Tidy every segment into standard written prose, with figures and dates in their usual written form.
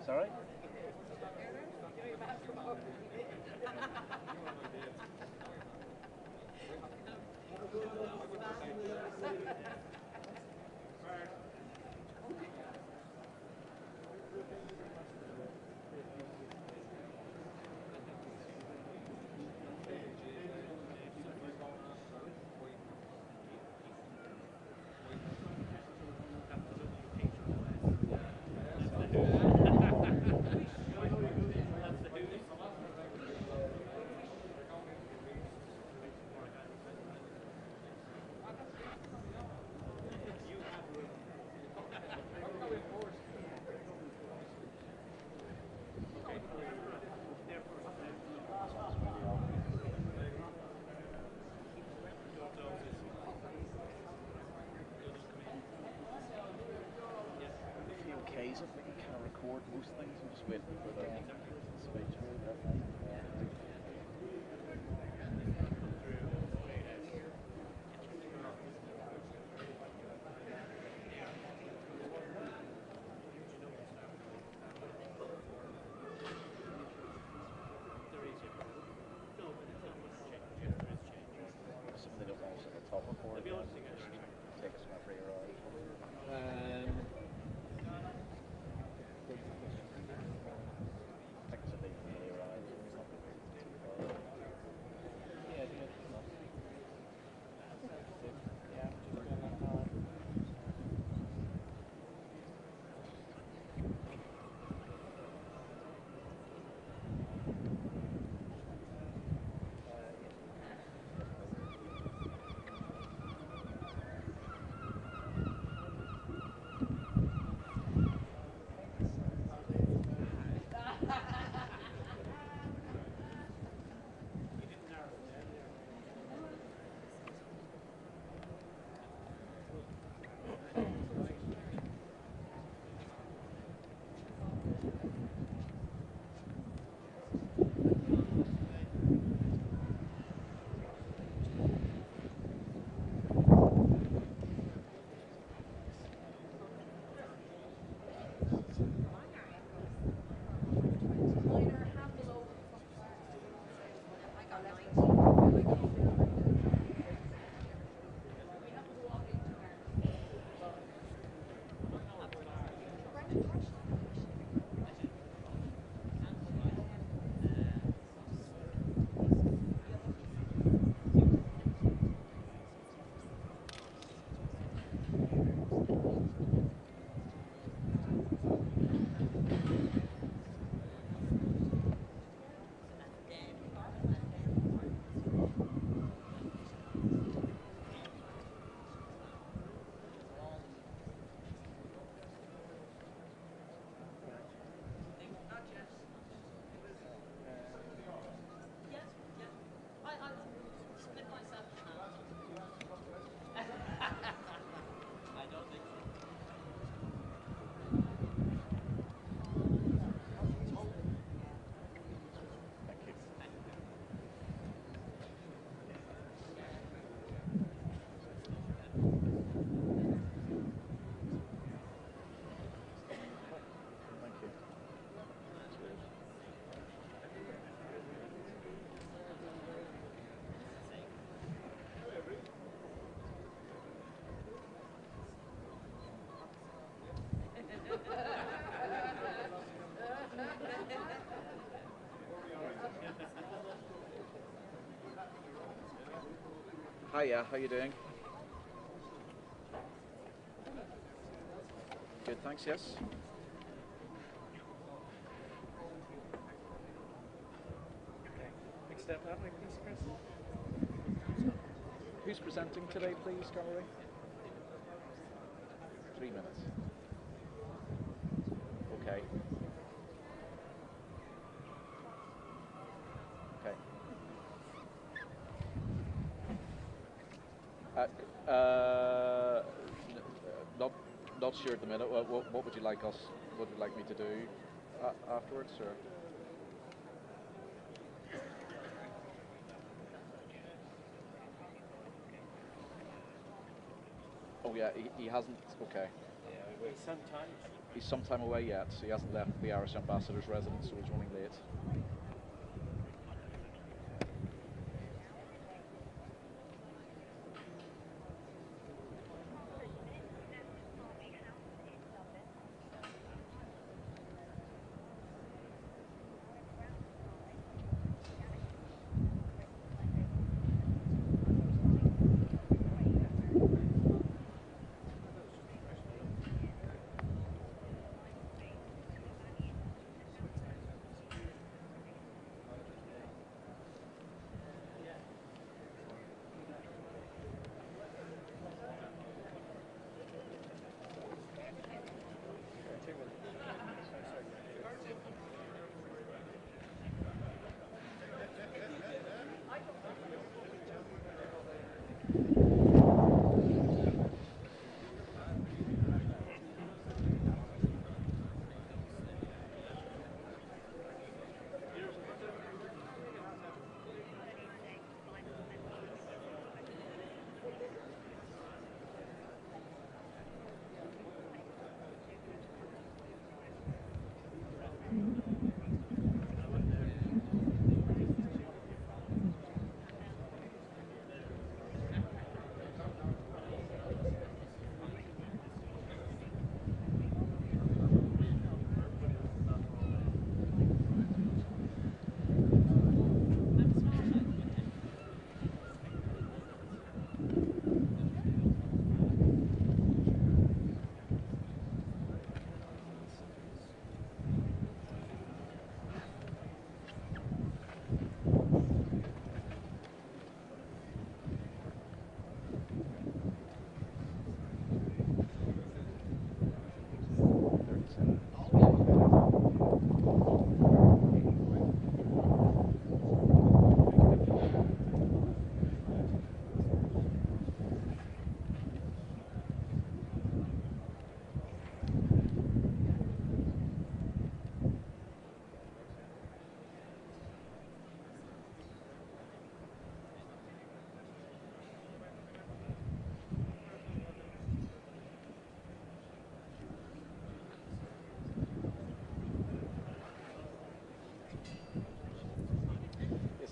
Sorry? Occasionally you can't record most things. I'm just waiting for the speech. Something up also at the top of board. Take us on a free ride. Hiya, how you doing? Good, thanks, yes. Okay, next step that way, please, Chris. Who's presenting today, please, Gallery? 3 minutes. Okay. Okay. Not sure at the minute. What would you like us? What would you like me to do afterwards, or? Oh yeah, he hasn't. Okay, He's sometimes. he's some time away yet. So he hasn't left the Irish ambassador's residence, so he's running late.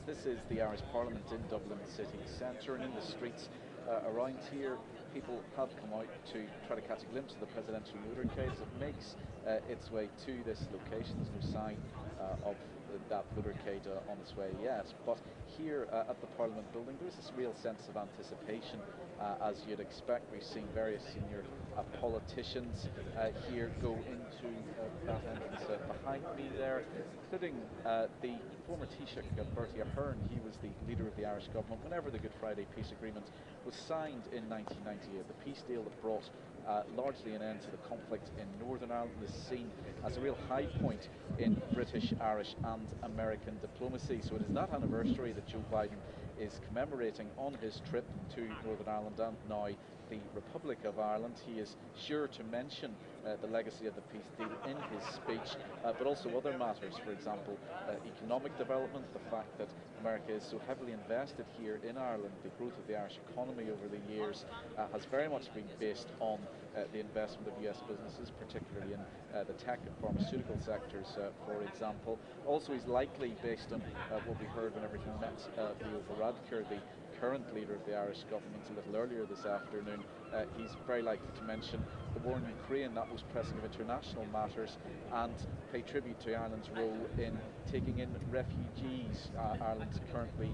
This is the Irish Parliament in Dublin city centre, and in the streets around here people have come out to try to catch a glimpse of the presidential motorcade as it makes its way to this location. There's no sign of that motorcade on its way yet, but here at the Parliament building there's this real sense of anticipation as you'd expect. We've seen various senior politicians here go into that entrance behind me there, including the former Taoiseach Bertie Ahern. He was the leader of the Irish government whenever the Good Friday Peace Agreement was signed in 1998, the peace deal that brought largely an end to the conflict in Northern Ireland, is seen as a real high point in British, Irish and American diplomacy. So it is that anniversary that Joe Biden is commemorating on his trip to Northern Ireland and now the Republic of Ireland. He is sure to mention the legacy of the peace deal in his speech, but also other matters, for example economic development, the fact that America is so heavily invested here in Ireland. The growth of the Irish economy over the years has very much been based on the investment of US businesses, particularly in the tech and pharmaceutical sectors, for example. Also, he's likely, based on what we heard whenever he met Leo Varadkar, the current leader of the Irish government, a little earlier this afternoon, he's very likely to mention the war in Ukraine, that most pressing of international matters, and pay tribute to Ireland's role in taking in refugees. Ireland currently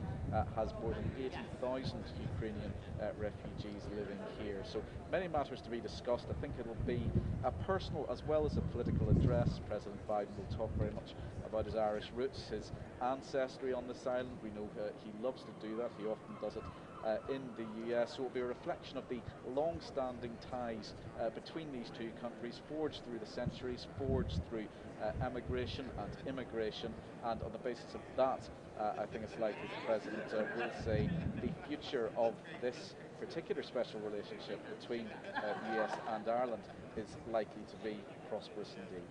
has more than 80,000 Ukrainian refugees living here. So many matters to be discussed. I think it will be a personal as well as a political address. President Biden will talk very much about his Irish roots, his ancestry on this island. We know he loves to do that. He often does it in the US. So it will be a reflection of the long-standing ties between these two countries, forged through the centuries, forged through emigration and immigration, and on the basis of that, I think it's likely the President will say the future of this particular special relationship between the US and Ireland is likely to be prosperous indeed.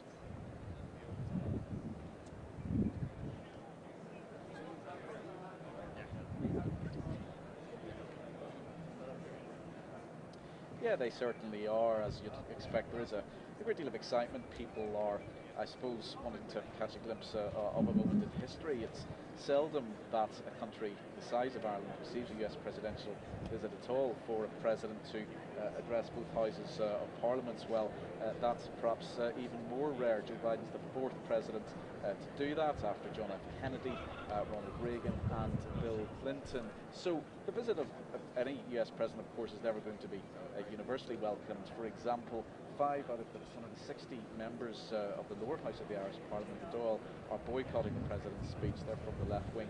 Yeah, they certainly are, as you'd expect. There is a great deal of excitement. People are, I suppose, wanting to catch a glimpse of a moment in history. It's seldom that a country the size of Ireland receives a US presidential visit at all. For a president to address both houses of Parliament, well, that's perhaps even more rare. Joe Biden's the fourth president to do that, after John F. Kennedy, Ronald Reagan and Bill Clinton. So the visit of any US president, of course, is never going to be universally welcomed. For example, 5 out of the 160 members of the lower house of the Irish Parliament at all are boycotting the president's speech. They're from the left-wing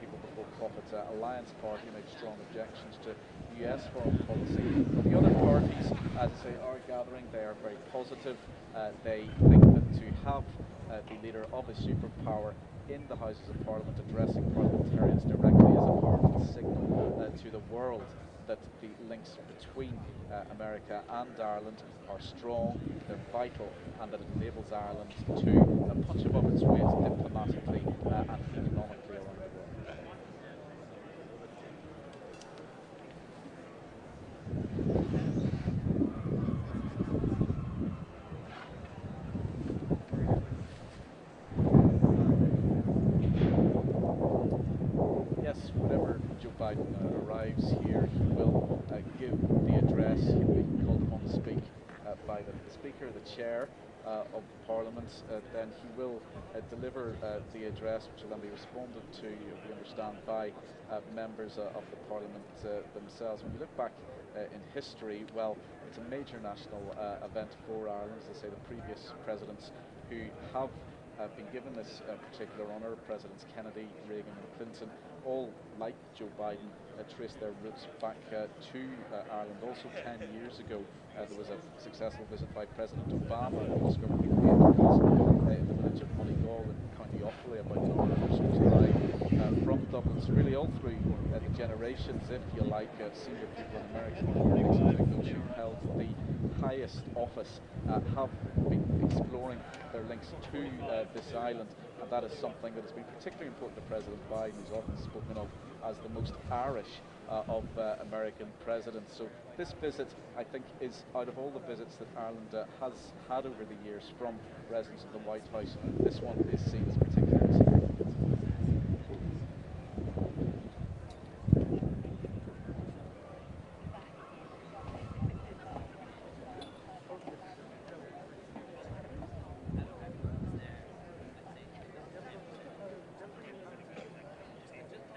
People Before Profit Alliance Party, made strong objections to US foreign policy. But the other parties, as I say, are gathering. They are very positive. They think that to have the leader of a superpower in the Houses of Parliament addressing parliamentarians directly is a powerful signal to the world that the links between America and Ireland are strong, they're vital, and that it enables Ireland to punch above its weight diplomatically and economically around the world. Yes, whenever Joe Biden arrives here, he will give the address. He'll be called upon to speak by the Speaker, the Chair of Parliament. Then he will deliver the address, which will then be responded to, we understand, by members of the Parliament themselves. When you look back in history, well, it's a major national event for Ireland. As I say, the previous presidents who have been given this particular honour, Presidents Kennedy, Reagan and Clinton, all, like Joe Biden, traced their roots back to Ireland. Also 10 years ago, there was a successful visit by President Obama, who discovered the in the village of Moneygall in County Offaly, about an hour's drive from Dublin. So really all through the generations, if you like, senior people in American politics, including those who held the highest office, have been exploring their links to this island, and that is something that has been particularly important to President Biden, who's often spoken of as the most Irish of American presidents. So this visit, I think, is, out of all the visits that Ireland has had over the years from residents of the White House, this one is seen as particularly significant.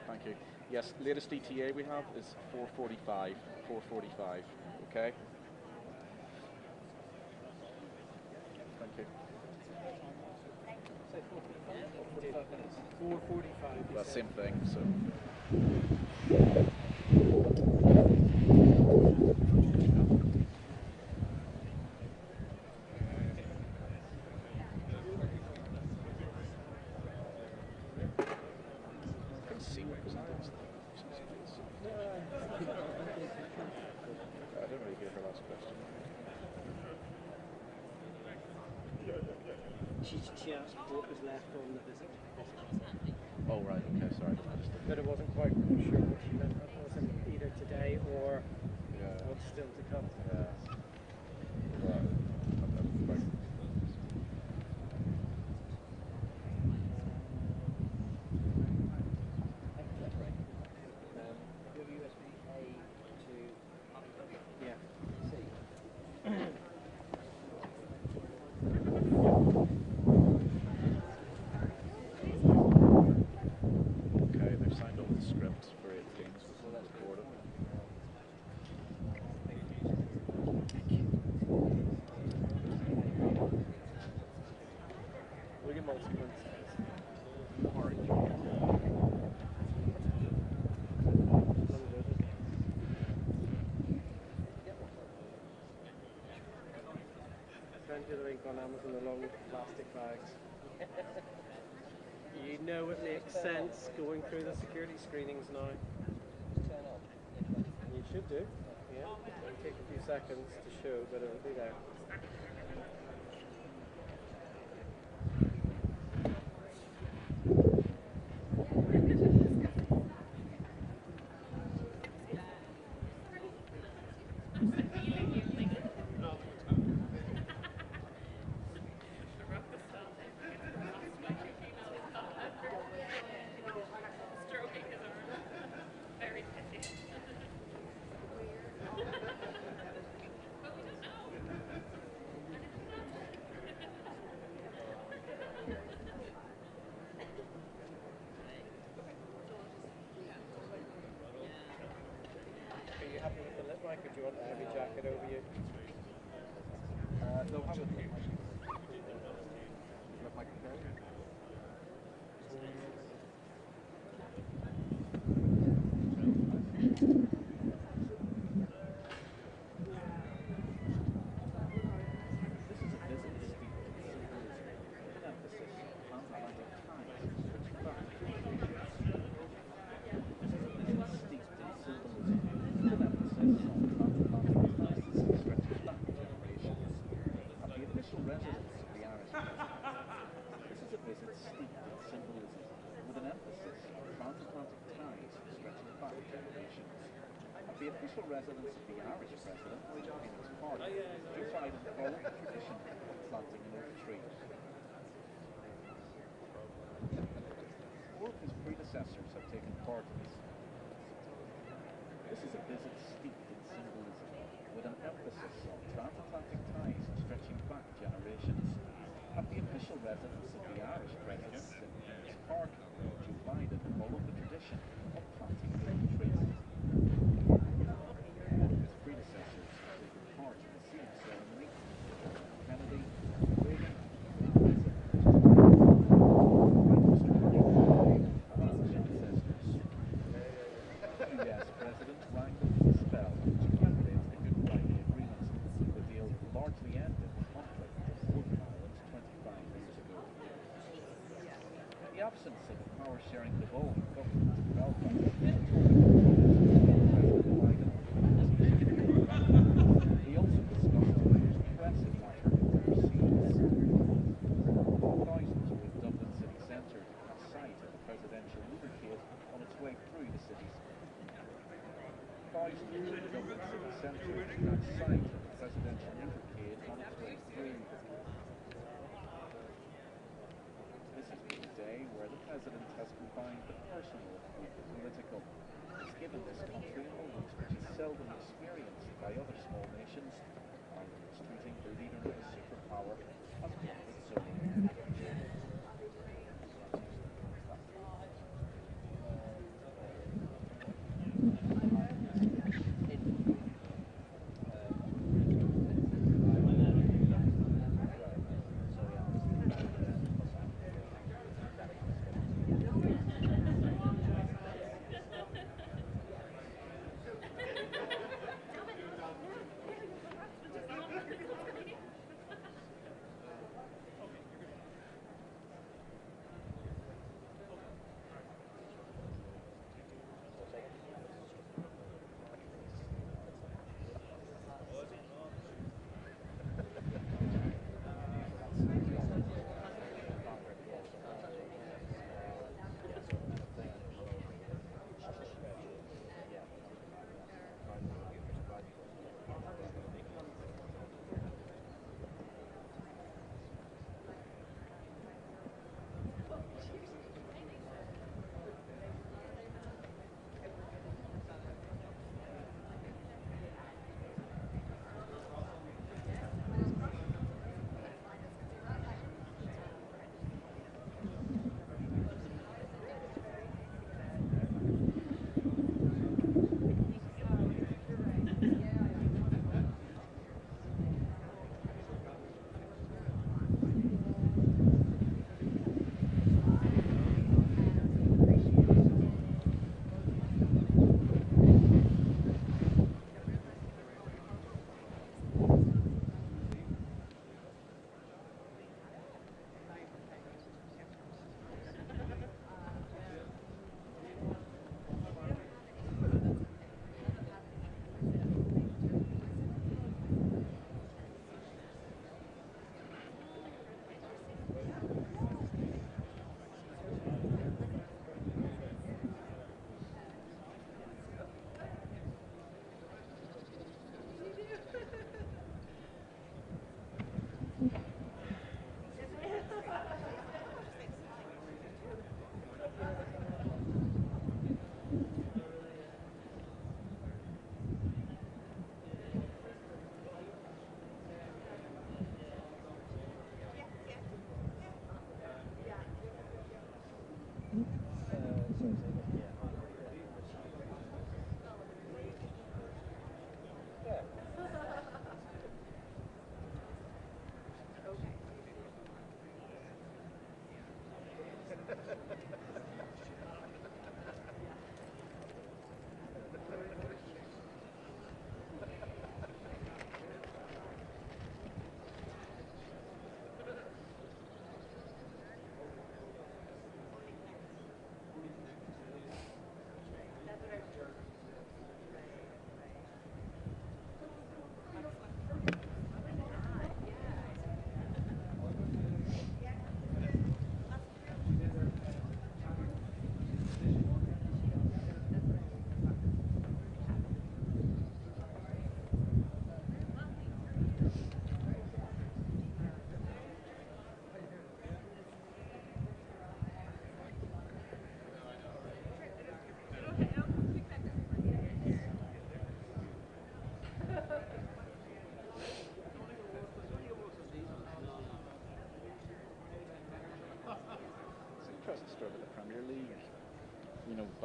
Thank you. Yes, latest ETA we have is 4:45. 4:45. Okay. Thank you. Say 45 minutes. 4:45. Well, same thing. So. I didn't really hear her last question. She asked what was left on the visit. Oh, right, okay, sorry, I understood. But I wasn't quite sure what she meant. That wasn't either today or what's still to come. Yeah. Well, I'm quite... USB-A to yeah. C. Okay, they've signed all the scripts for 8 games, which will record it. William Multiman says orange. Send you the link on Amazon along with plastic bags. You know it makes sense going through the security screenings now. You should do. Yeah. It'll take a few seconds to show, but it'll be there. Mike, or do you want a heavy jacket over you? No, have it. Look like a carrier. The official residence of the Irish president in its party decided to follow the tradition of planting an oak tree. Four of his predecessors have taken part in this. This is a visit steeped in symbolism, with an emphasis on transatlantic ties stretching back generations. At the official residence of the Irish president in its park, Joe Biden followed the tradition of planting an oak tree. Kennedy, Reagan, US President rang the spell to candidate the Good Friday Agreement, the deal largely ended the conflict of Northern Ireland 25 years ago. In the absence of a power-sharing devolved government in Belfast, he also discussed the most pressing matter overseas. Thousands were in Dublin city centre to catch sight of the presidential motorcade on its way through the city. Thousands were in Dublin city centre to catch sight of the presidential motorcade on its way through. This has been a day where the president has combined the personal with the political. He's given this country a moment which is seldom experienced by other small nations, and is treating the leader of a superpower as one of its own.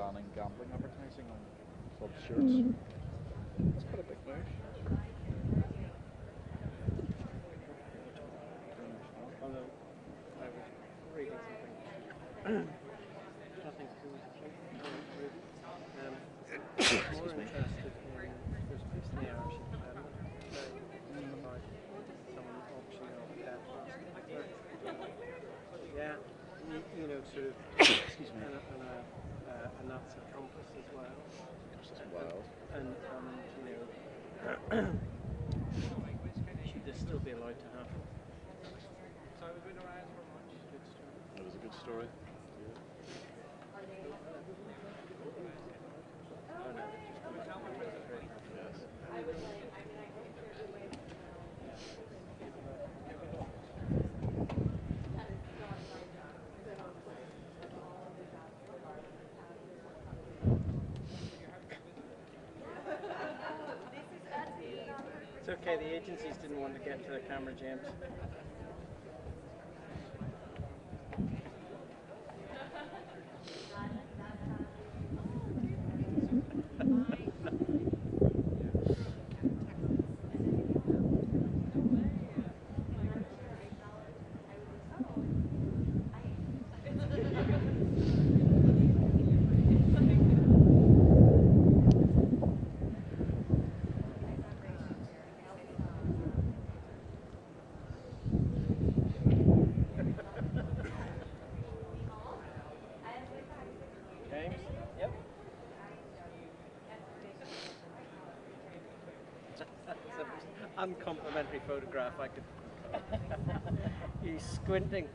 banning gambling advertising on club shirts. It's quite a big move. Although I was reading something, nothing to do with Ruby. More interested in, there's a piece in the Irish Independent about someone auctioning off death basket. Yeah, you know, sort of, Excuse me. and a Nazi compass as well. This is wild. And you know, should this still be allowed to happen? It was a good story. It's okay, the agencies didn't want to get to the camera, James. Uncomplimentary photograph. I could. He's squinting.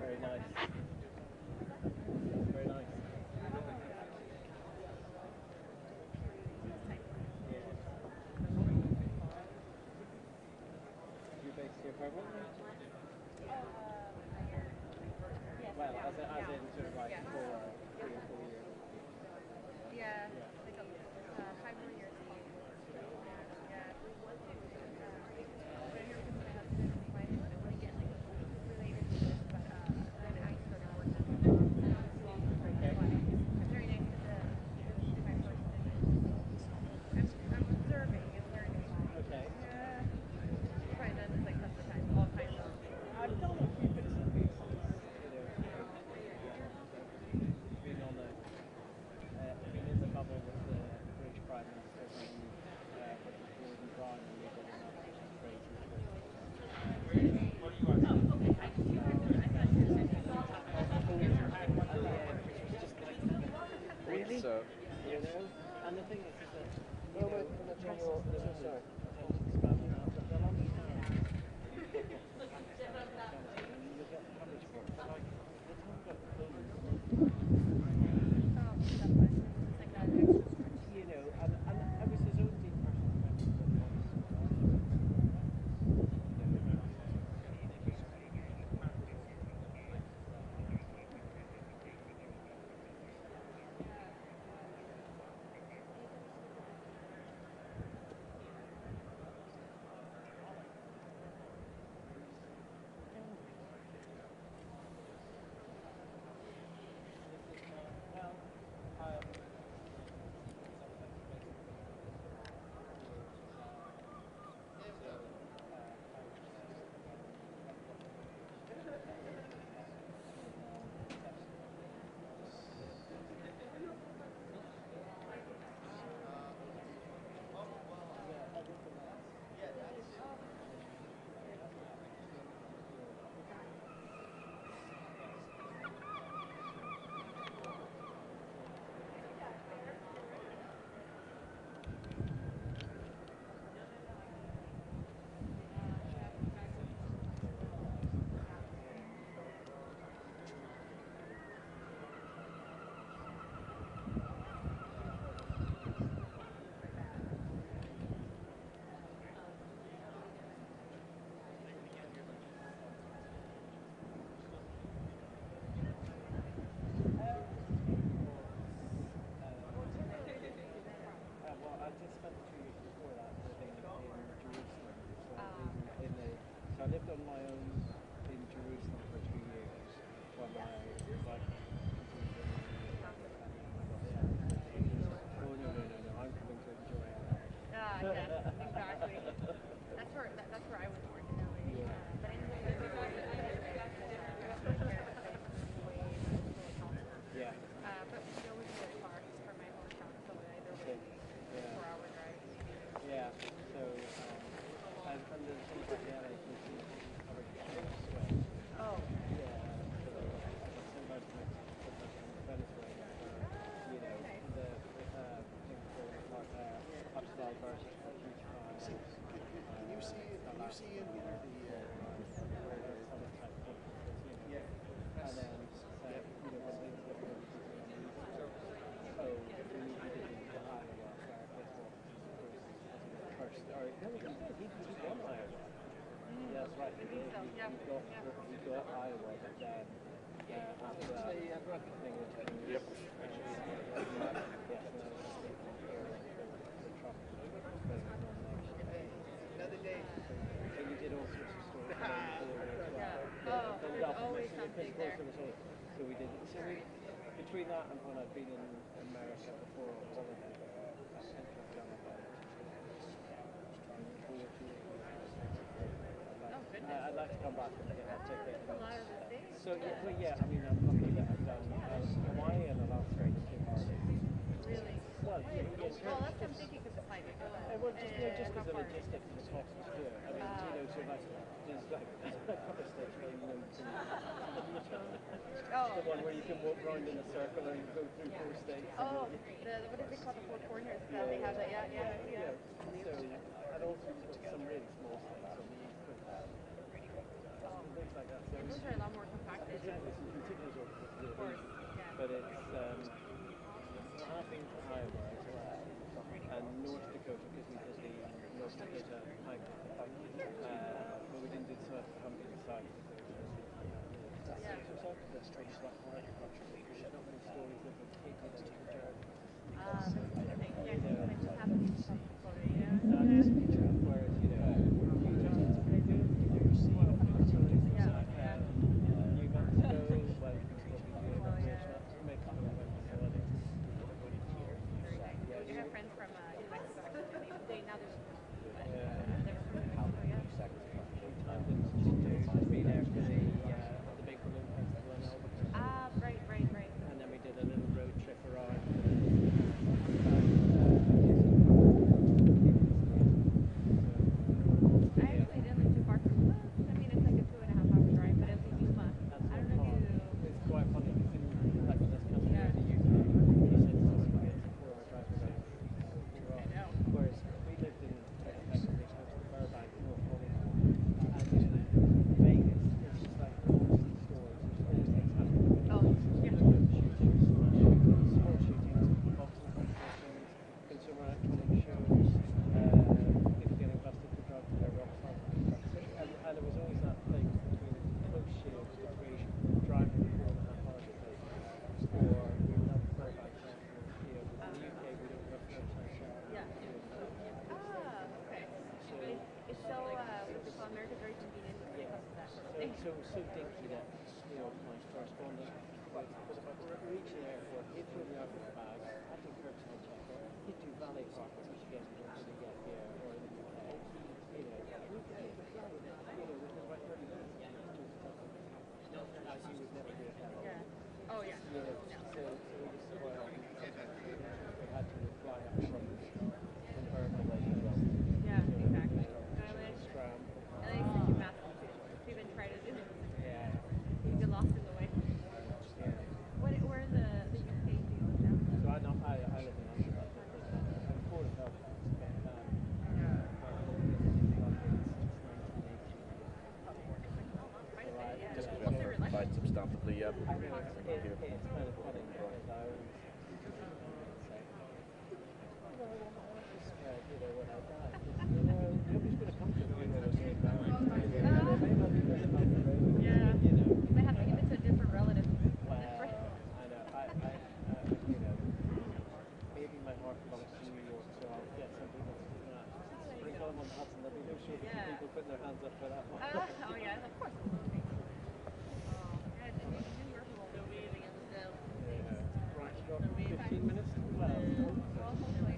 Very nice. Very nice. exactly. That's where I was born in LA. Yeah. But I know there's a Yeah. but it always a bit far from my hometown, so either way, Yeah. 4-hour drive. Yeah. So, and there's things like that I can see covered sweat. Oh. Yeah. So, sometimes Venezuela, you know, the thing called upside versus huge fires. Can you see in there the where there's other type of things, you know, and then you know, when things get really busy on the east coast, so we need to get into Iowa, where this was first, or no, he won Iowa. Yeah, that's right. He got Iowa, but then after that thing was Yep. another day? So we did all sorts of stories. Oh, there's always something there. So we did. So we, between that and when I've been in America before on holiday, I think I've done about 4 or 2 I'd like to come back and get that ticket. That's a lot of the States. So yeah, well, yeah. I mean, I'm lucky that I've done Hawaii and Alaska are the 2 hardest. Really? Well, yeah, Well, that's what I'm thinking because the climate. well, just because the logistics and the cost is good. I mean, you know, so like, there's like a couple of states where, you know, you can, the one where you can walk around in a circle and go through 4 states. Oh, what is it called, the Four Corners? They have that, yeah. So, and also some really small states on the East Coast. Things like that. So And those are a lot more compacted. exactly, some particulars of Of course, yeah. but it's, I've been to Iowa as well, and North Dakota, because we did the North Dakota hike, but we didn't do the South Pumpkin side. Yeah. That's strange, like agriculture leadership, not many stories of the people that took journey. That's interesting. Yeah, because I just happened to be from Dakota, yeah. Just picture it, whereas, you know, you just New Mexico, well, make up a facility. Very nice. I have friends from New Mexico, actually. They now they're from I've been there for the big balloon festival in Albuquerque. Ah, right. And then we did a little road trip around. I actually didn't live too far from. I mean, it's like a 2.5-hour drive, but it was in Yuma. I don't know if you. It's quite funny because in like in this country, in the UK, you said it's a 4-hour drive away. I know. Whereas we lived in effectively close to Burbank, North Hollywood, and Vegas, it's just like constant stores. There's always things happening. Oh, yeah. Small shootings, boxing competitions, consumer electronics shows, people getting busted for drugs in their rock stars and stuff. And it was always that thing between close shaves between driving 4.5 hours a day or not Burbank, you know, in the UK we don't have curbside shopping. Yeah. Okay. It's so, America's very convenient when it comes to that sort of thing. So dinky that, you know, my correspondent was about to reach the airport, he'd throw me out with a bag, I'd do curbside checker, he'd do valet parking, which again you don't really get here or in the UK. You know, we could do valet, within about 30 minutes. As you would never do it now. Yeah. Oh, yeah. You know, so we just spoiled. We had to fly up from Burbank. Yeah, exactly. Scram. And I think you Massachusetts. If you've been trying to do this, Yeah. you get lost in the way. Yeah. Where in the UK do you live now? So I live in Ulster. I'm Port of Belfast, but Just because we have to fight substantively, yeah. I know it's kind of funny because I always say, you know, when I die, nobody's going to come to me when I say that. They may not be very comfortable. Yeah. You know. You might have to give it to a different relative. Well, I know. You know, maybe my heart belongs to New York, so I'll get some people to sprinkle them on the Hudson. There'll be no shortage of people putting their hands up for that one. Oh, yeah, of course. Yeah, New York will be amazing and still. Right, you got 15 minutes? Well, Well, hopefully.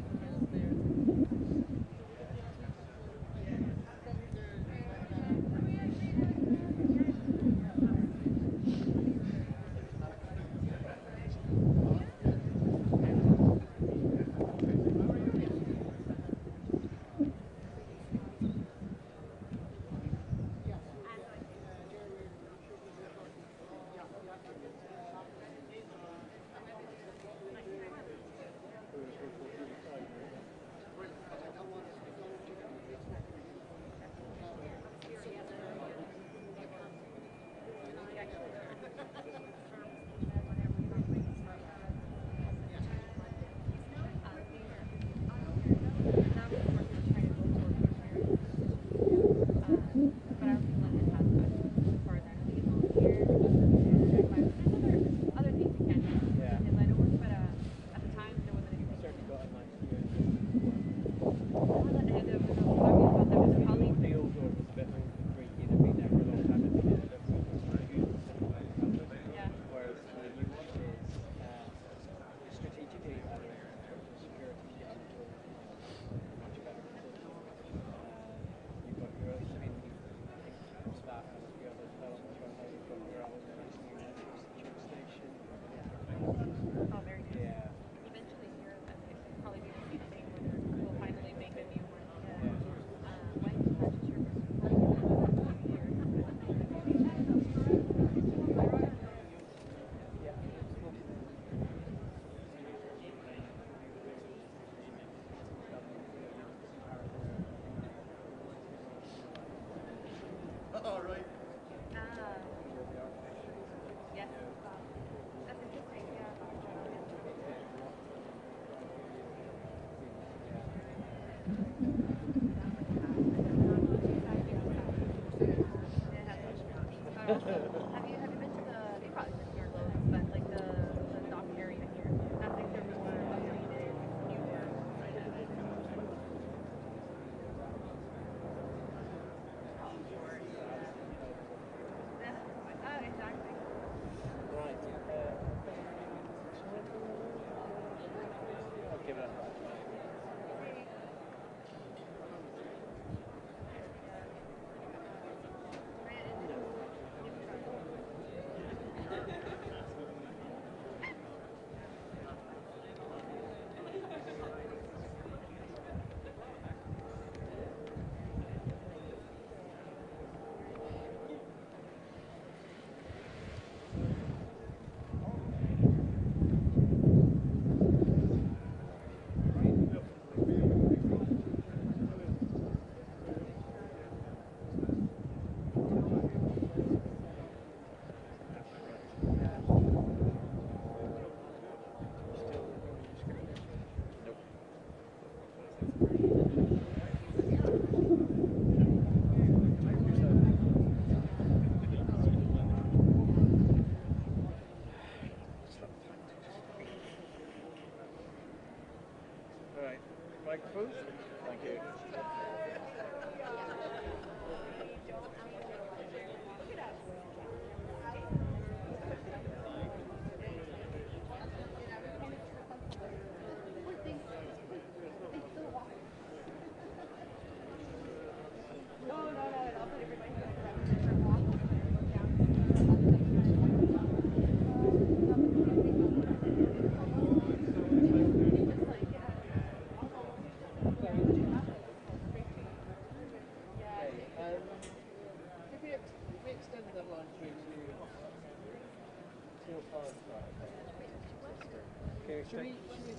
Should we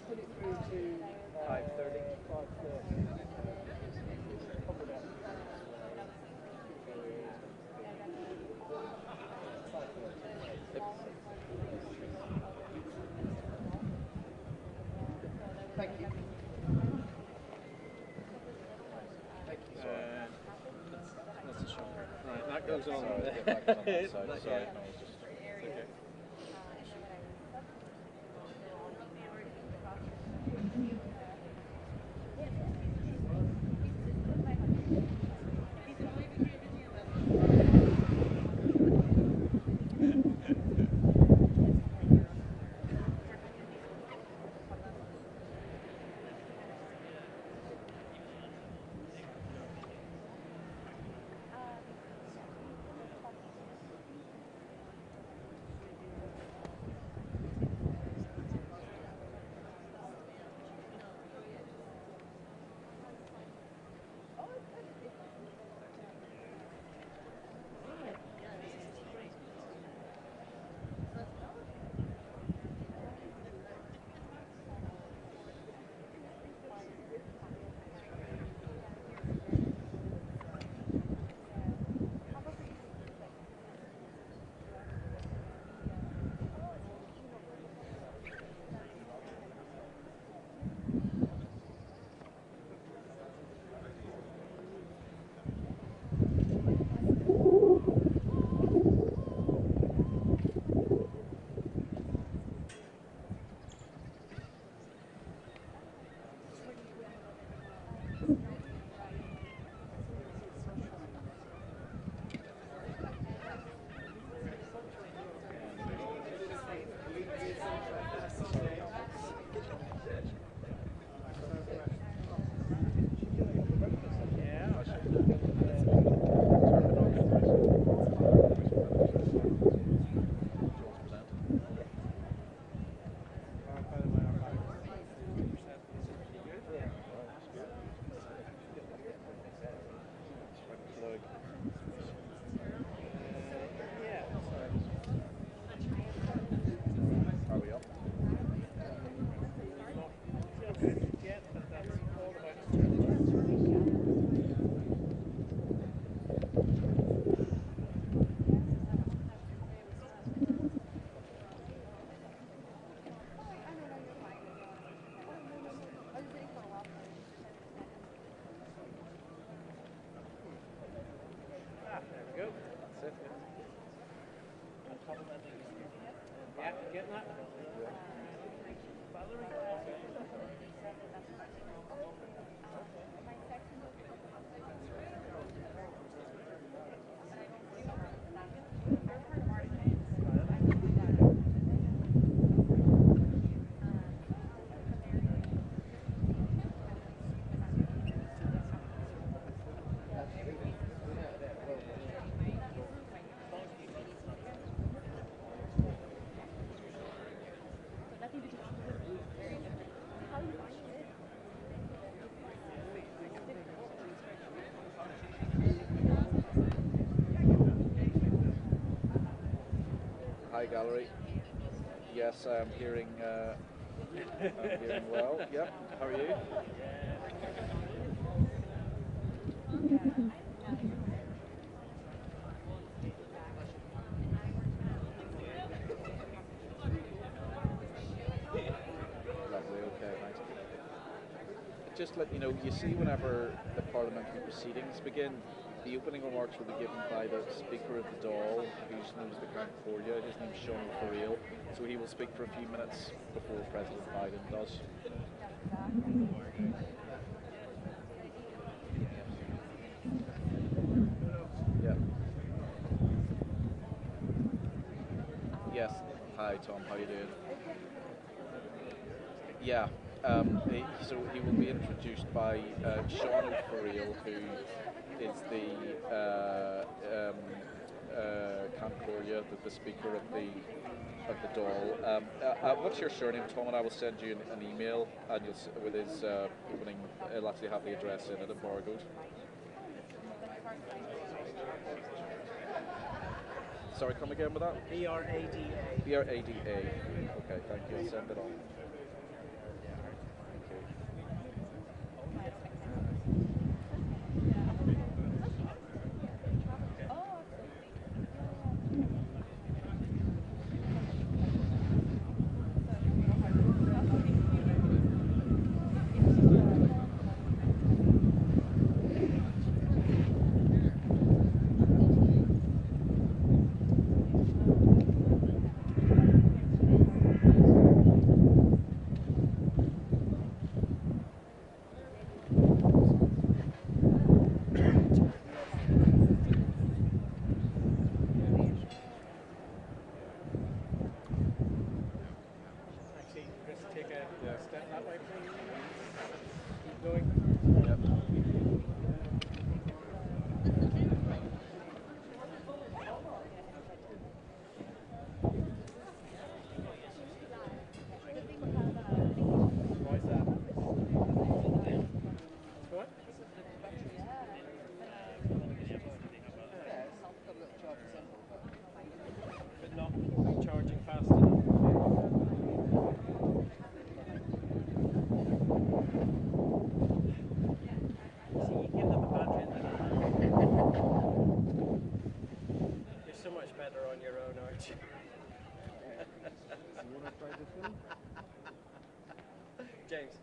put it through to 5:30? 5:30? Thank you. That's a shocker. Right, that goes on. Sorry, get back on that side. But Sorry, yeah. no, it's just Okay. Yeah, getting that? Hi, gallery. Yes, I'm hearing well. Yep. How are you? Lovely. Okay. Thanks. Just let you know, you see, whenever the parliamentary proceedings begin, the opening remarks will be given by the Speaker of the Dáil, whose name is the Count Cordia. His name is Ronald Reagan, so he will speak for a few minutes before President Biden does. Yeah. Yes. Hi, Tom. How you doing? Yeah. So he will be introduced by Sean O'Farrell, who is the Concordia, the Speaker of the Dáil. What's your surname, Tom? And I will send you an email, and with his opening. It'll actually have the address in it, embargoed. Sorry, come again with that? B-R-A-D-A. B-R-A-D-A. Okay, thank you. I'll send it on. You're so much better on your own, aren't you? You want to try the film? James.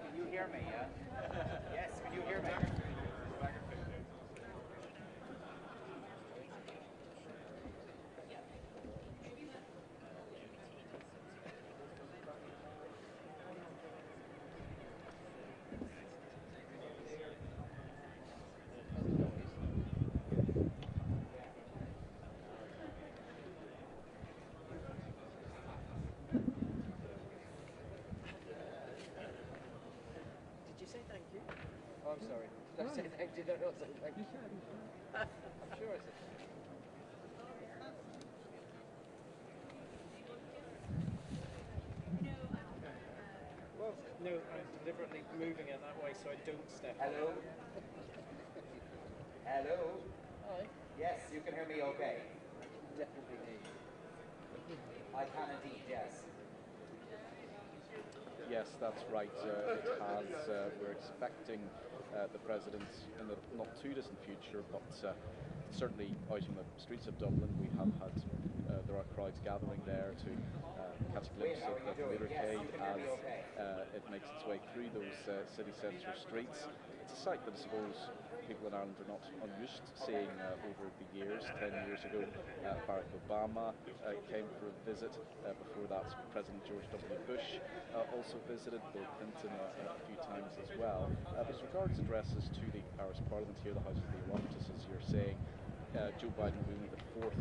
Can you hear me, yeah? Yes, can you hear me? Did you say thank you? Oh, I'm sorry. Did I say thank you? No, no, say thank you. I'm sure I said Well, no, I'm deliberately moving it that way so I don't step on hello? it. Hello? Hi. Yes, you can hear me okay. Definitely me. I can indeed, yes. Yes, that's right. It has. We're expecting the President in the not too distant future, but certainly out in the streets of Dublin, we have had there are crowds gathering there to catch a glimpse of the motorcade as it makes its way through those city centre streets. It's a sight that I suppose people in Ireland are not unused to seeing over the years. 10 years ago, Barack Obama came for a visit. Before that, President George W. Bush also visited, Bill Clinton a few times as well. As regards addresses to the Irish Parliament here, the House of the Oireachtas, as you're saying, Joe Biden will be the fourth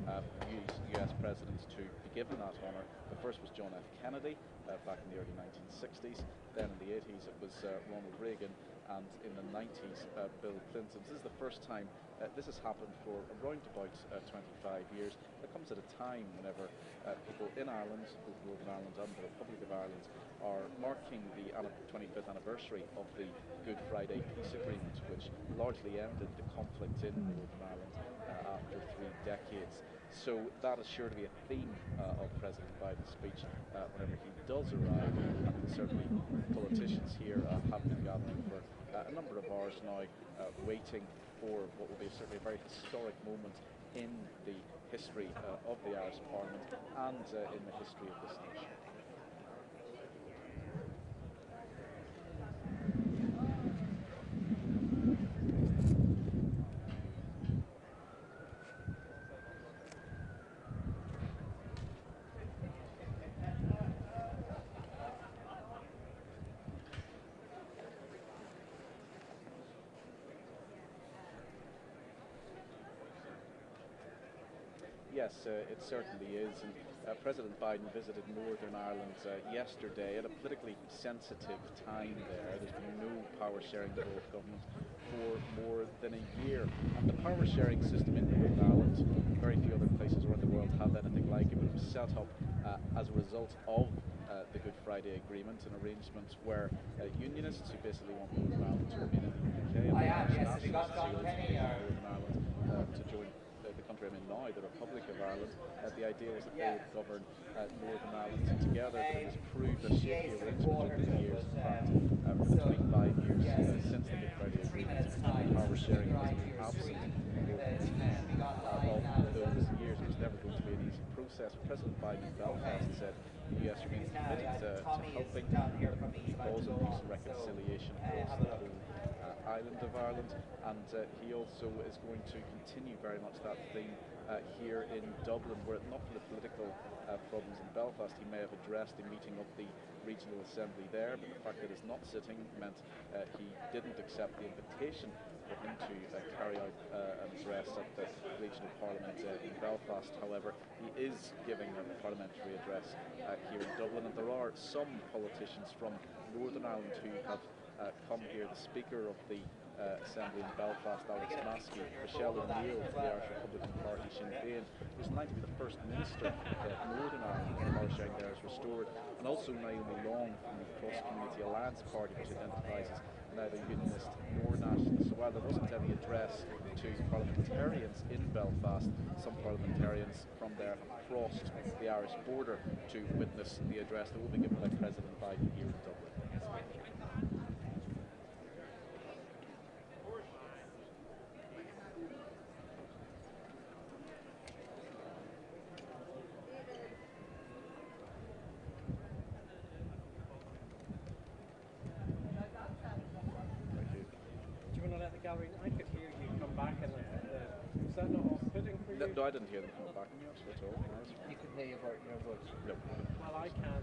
US president to be given that honour. The first was John F. Kennedy back in the early 1960s. Then in the 80s it was Ronald Reagan, and in the 90s Bill Clinton. This is the first time this has happened for around about 25 years. It comes at a time whenever people in Ireland, both Northern Ireland and the Republic of Ireland, are marking the 25th anniversary of the Good Friday Peace Agreement, which largely ended the conflict in Northern Ireland after 3 decades. So that is sure to be a theme of President Biden's speech whenever he does arrive, and certainly politicians here have been gathering for a number of hours now, waiting for what will be certainly a very historic moment in the history of the Irish Parliament and in the history of this nation. Yes, it certainly is. And President Biden visited Northern Ireland yesterday at a politically sensitive time there. There's been no power sharing devolved government for more than a year. And the power sharing system in Northern Ireland, very few other places around the world have anything like it. It was set up as a result of the Good Friday Agreement, an arrangement where unionists who basically want Northern Ireland to remain in the UK and Irish nationalists who ultimately want Northern Ireland to join the country I'm in now, the Republic of Ireland. The idea was that they would govern Northern Ireland together, but it has proved a shaky arrangement over the years. In fact, for the 25 years since the Good Friday Agreement, power sharing has been absent in more than 10 of those years. It was never going to be an easy process. President Biden in Belfast said the US remains committed to helping the cause of peace and reconciliation across the whole island of Ireland, and he also is going to continue very much that theme here in Dublin. Were it not for the political problems in Belfast, he may have addressed a meeting of the regional assembly there, but the fact that he's not sitting meant he didn't accept the invitation for him to carry out an address at the regional parliament in Belfast. However, he is giving a parliamentary address here in Dublin, and there are some politicians from Northern Ireland who have come here. The Speaker of the Assembly in Belfast, Alex Maskey, Michelle O'Neill for the Irish Republican Party, Sinn Féin, who's likely to be the First Minister of Northern Ireland when power sharing there is restored, and also Naomi Long from the Cross Community Alliance Party, which identifies as neither unionist nor nationalist. So while there wasn't any address to parliamentarians in Belfast, some parliamentarians from there have crossed the Irish border to witness the address that will be given by President Biden here in Dublin. Gallery, I could hear you come back and was that not off-putting for you? No, I didn't hear them come back at all. You can hear your voice. No. Well, I can.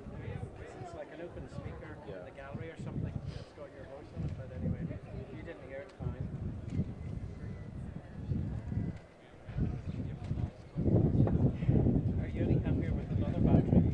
It's like an open speaker in the gallery or something. It's got your voice on it, but anyway, if you didn't hear it, fine. Are you only come here with another battery?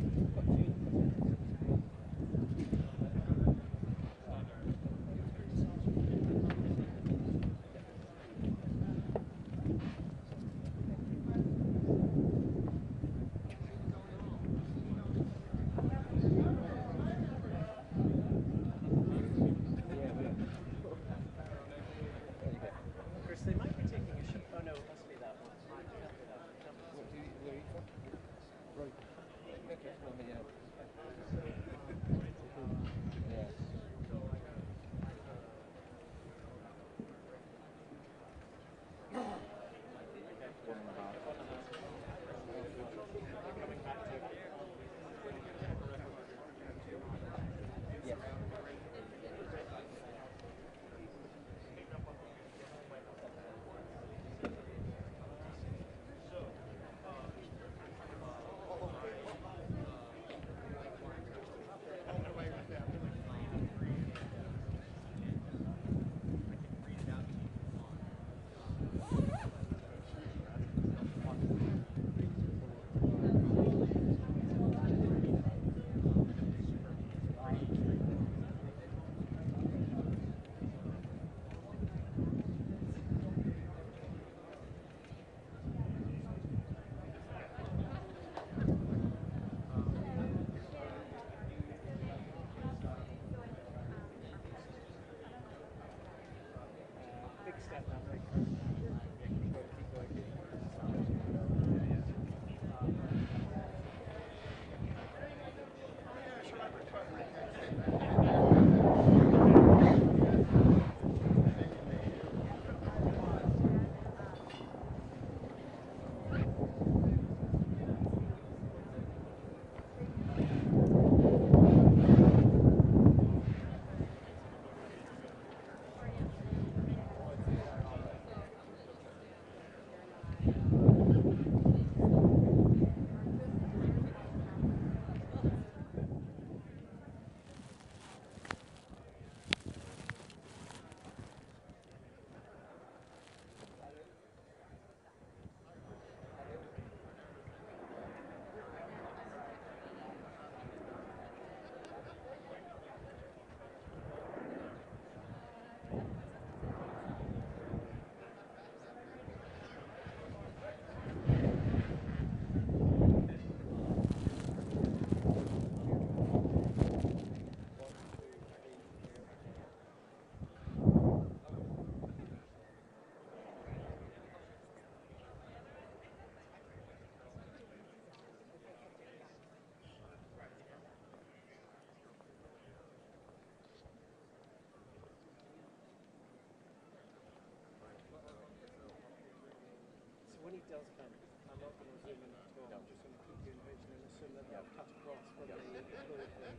When he does come, I'm not going to zoom in at all. I'm just going to keep you in vision and assume that I've cut across from the road thing.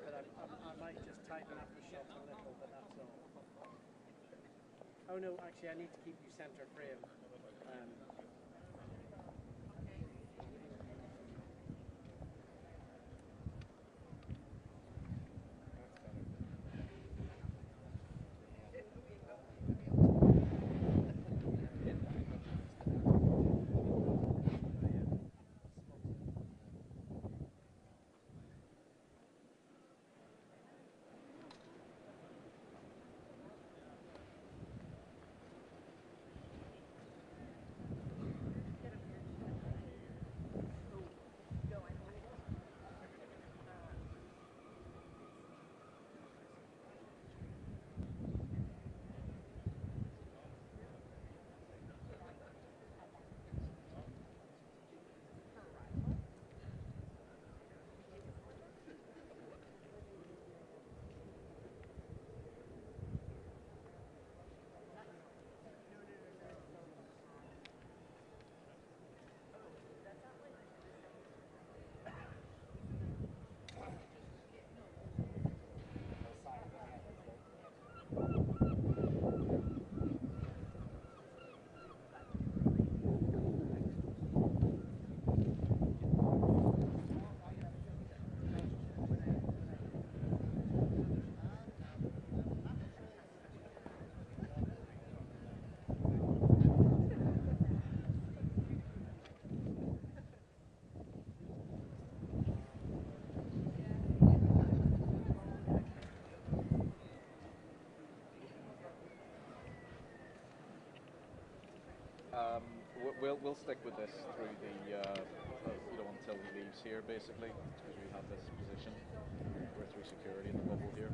But I might just tighten up the shot a little, but that's all. Oh no, actually I need to keep you center frame. we'll stick with this through the until he leaves here, basically, because we have this position. We're through security in the bubble here.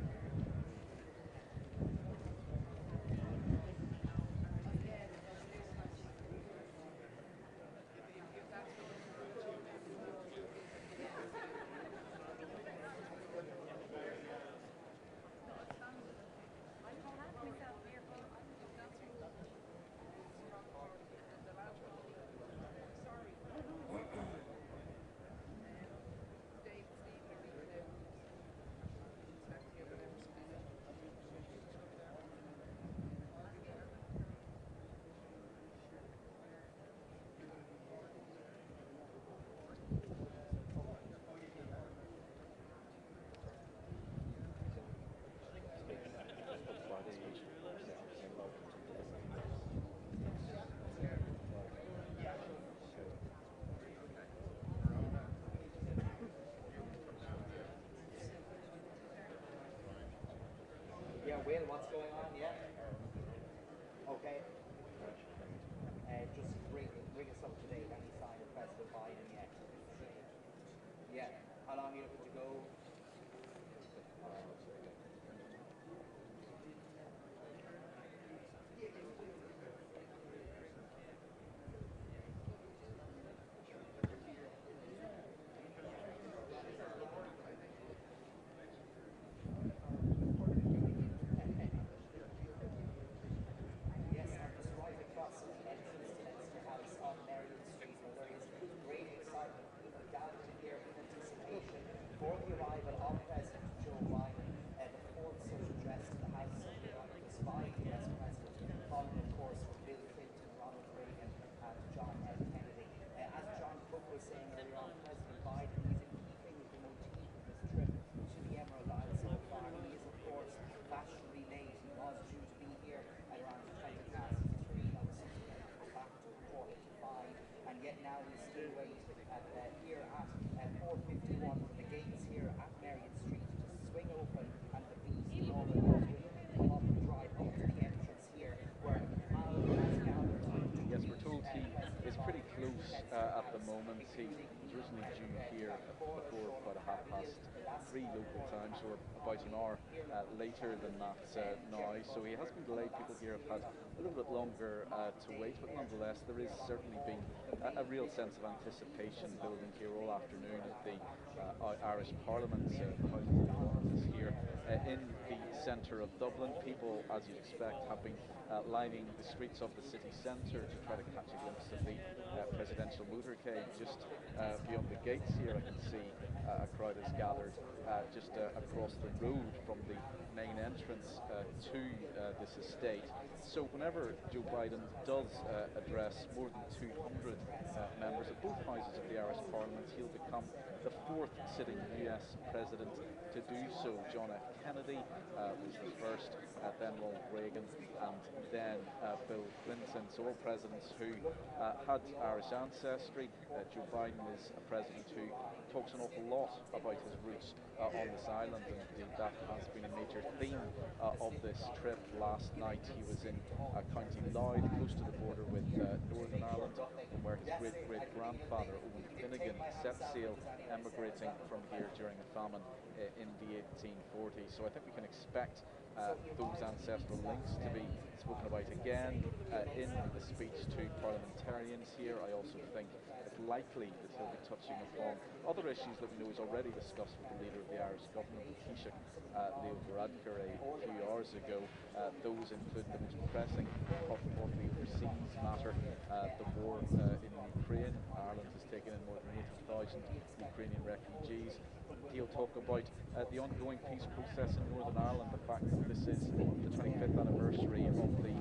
Will, what's going on? Yeah. Okay. Just bring us up to date. Any sign of President Biden yet? Yeah. How long are you looking to go? At the moment. He was originally due here before about 3:30 local time, so we're about an hour later than that now. So he has been delayed. People here have had a little bit longer to wait, but nonetheless there is certainly been a real sense of anticipation building here all afternoon at the Irish Parliament. The House of Commons is here in the centre of Dublin. People, as you'd expect, have been lining the streets of the city centre to try to catch a glimpse of the presidential motorcade. Just beyond the gates here, I can see a crowd has gathered just across the road from the main entrance to this estate. So whenever Joe Biden does address more than 200 members of both houses of the Irish Parliament, he'll become the fourth sitting US president to do so. John F. Kennedy was the first, then Ronald Reagan, and then Bill Clinton. So all presidents who had Irish ancestry. Joe Biden is a president who talks an awful lot about his roots on this island, and indeed that has been a major theme of this trip. Last night he was in County Louth, close to the border with Northern Ireland, and where his great-great-grandfather Owen Finnegan set sail, emigrating from here during a famine in the 1840s. So I think we can expect those ancestral links to be spoken about again in the speech to parliamentarians here. I also think it's likely that he'll be touching upon other issues that we know he's already discussed with the leader of the Irish government, the Taoiseach Leo Varadkar, a few hours ago. Those include the most pressing, possibly overseas matter, the war in Ukraine. Ireland has taken in more than 80,000 Ukrainian refugees. He'll talk about the ongoing peace process in Northern Ireland, the fact that this is the 25th anniversary of the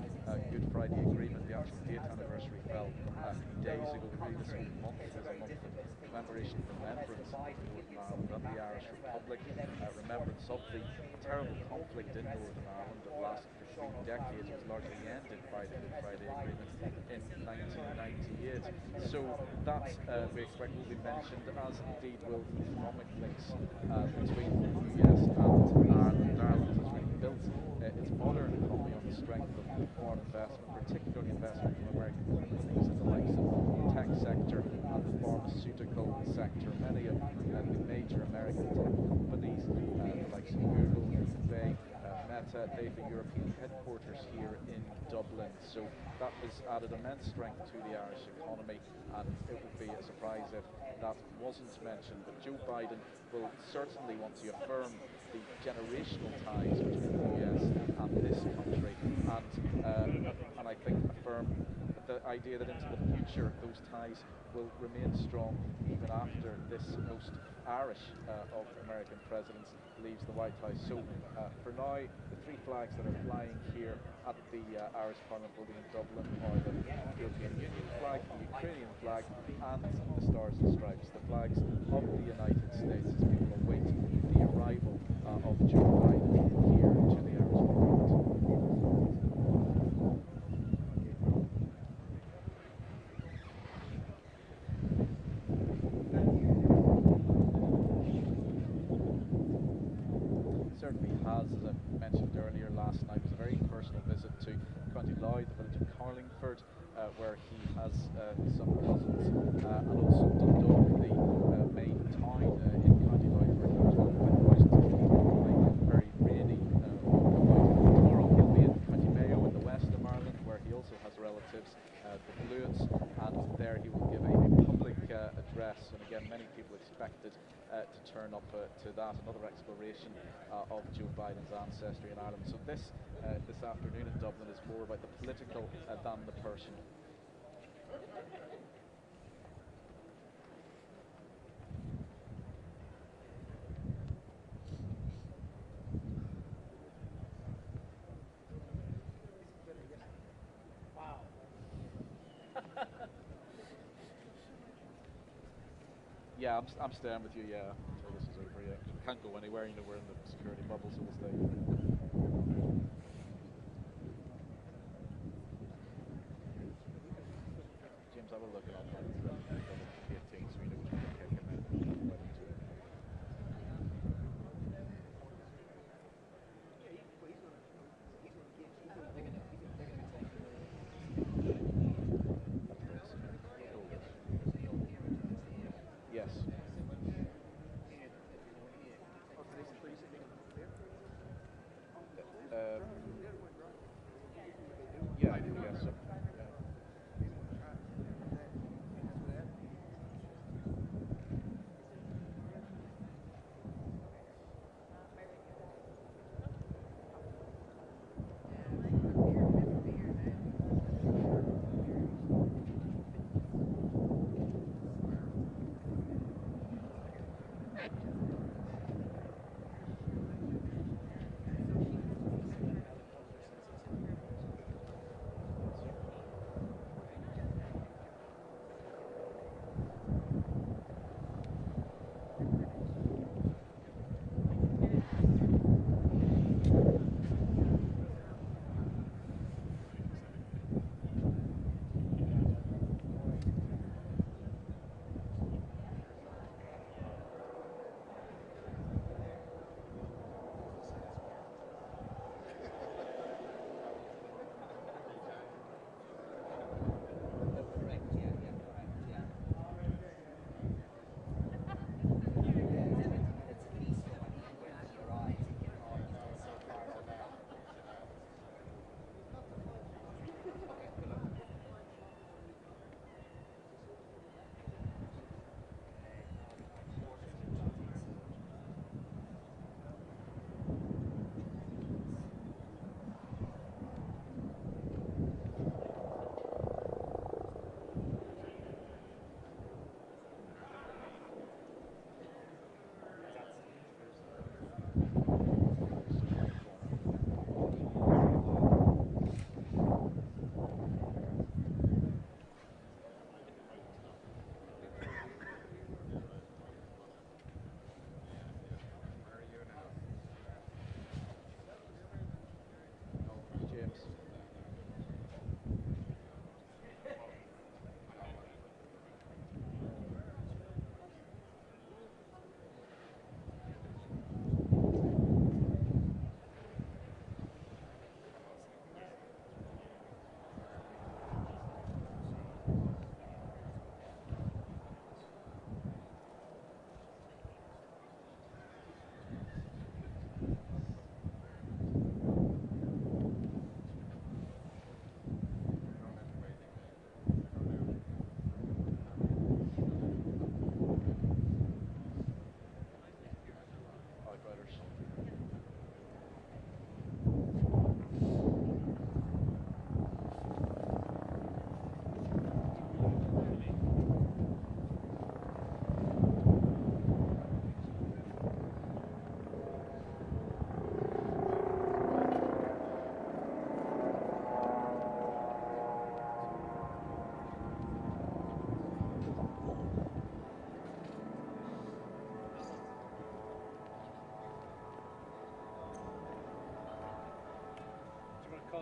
Good Friday Agreement. The actual date anniversary fell a few days ago. Really, this whole month is a month of commemoration and remembrance of Northern Ireland and the Irish Republic, remembrance of the terrible conflict in Northern Ireland that lasted for 3 decades. It was largely ended by the Good Friday Agreement in 1998. So that we expect will be mentioned, as indeed will economic links between the US and Ireland. Ireland has really built its modern economy on the strength of foreign investment, particularly investment from American companies and the likes of pharmaceutical sector. Many of the major American tech companies, the likes of Google, Alphabet, Meta, they have a European headquarters here in Dublin. So that has added immense strength to the Irish economy, and it would be a surprise if that wasn't mentioned. But Joe Biden will certainly want to affirm the generational ties between the US and this country, and I think affirm the idea that into the future those ties will remain strong even after this most Irish of American presidents leaves the White House. So for now, the three flags that are flying here at the Irish Parliament building in Dublin are the European Union flag, the Ukrainian flag, and the Stars and Stripes, the flags of the United States, as people await the arrival of Joe Biden here to the Irish Parliament. Certainly has, as I mentioned earlier last night, was a very personal visit to County Louth, the village of Carlingford, where he has some cousins, and also Dundalk, the main town in County Louth, where he was welcomed by thousands of people on a very rainy tomorrow. He'll be in County Mayo in the west of Ireland, where he also has relatives, the Bluets, and there he will give a public address, and again many people expected to turn up to that, another exploration of Joe Biden's ancestry in Ireland. So this afternoon in Dublin is more about the political than the person. Wow. Yeah, I'm staying with you, yeah, until this is over, yeah. We can't go anywhere, you know, we're in the security bubble, so we'll stay. James, I will look it up now. It's double 18, so we know which one to kick him in. Right into it. Yes.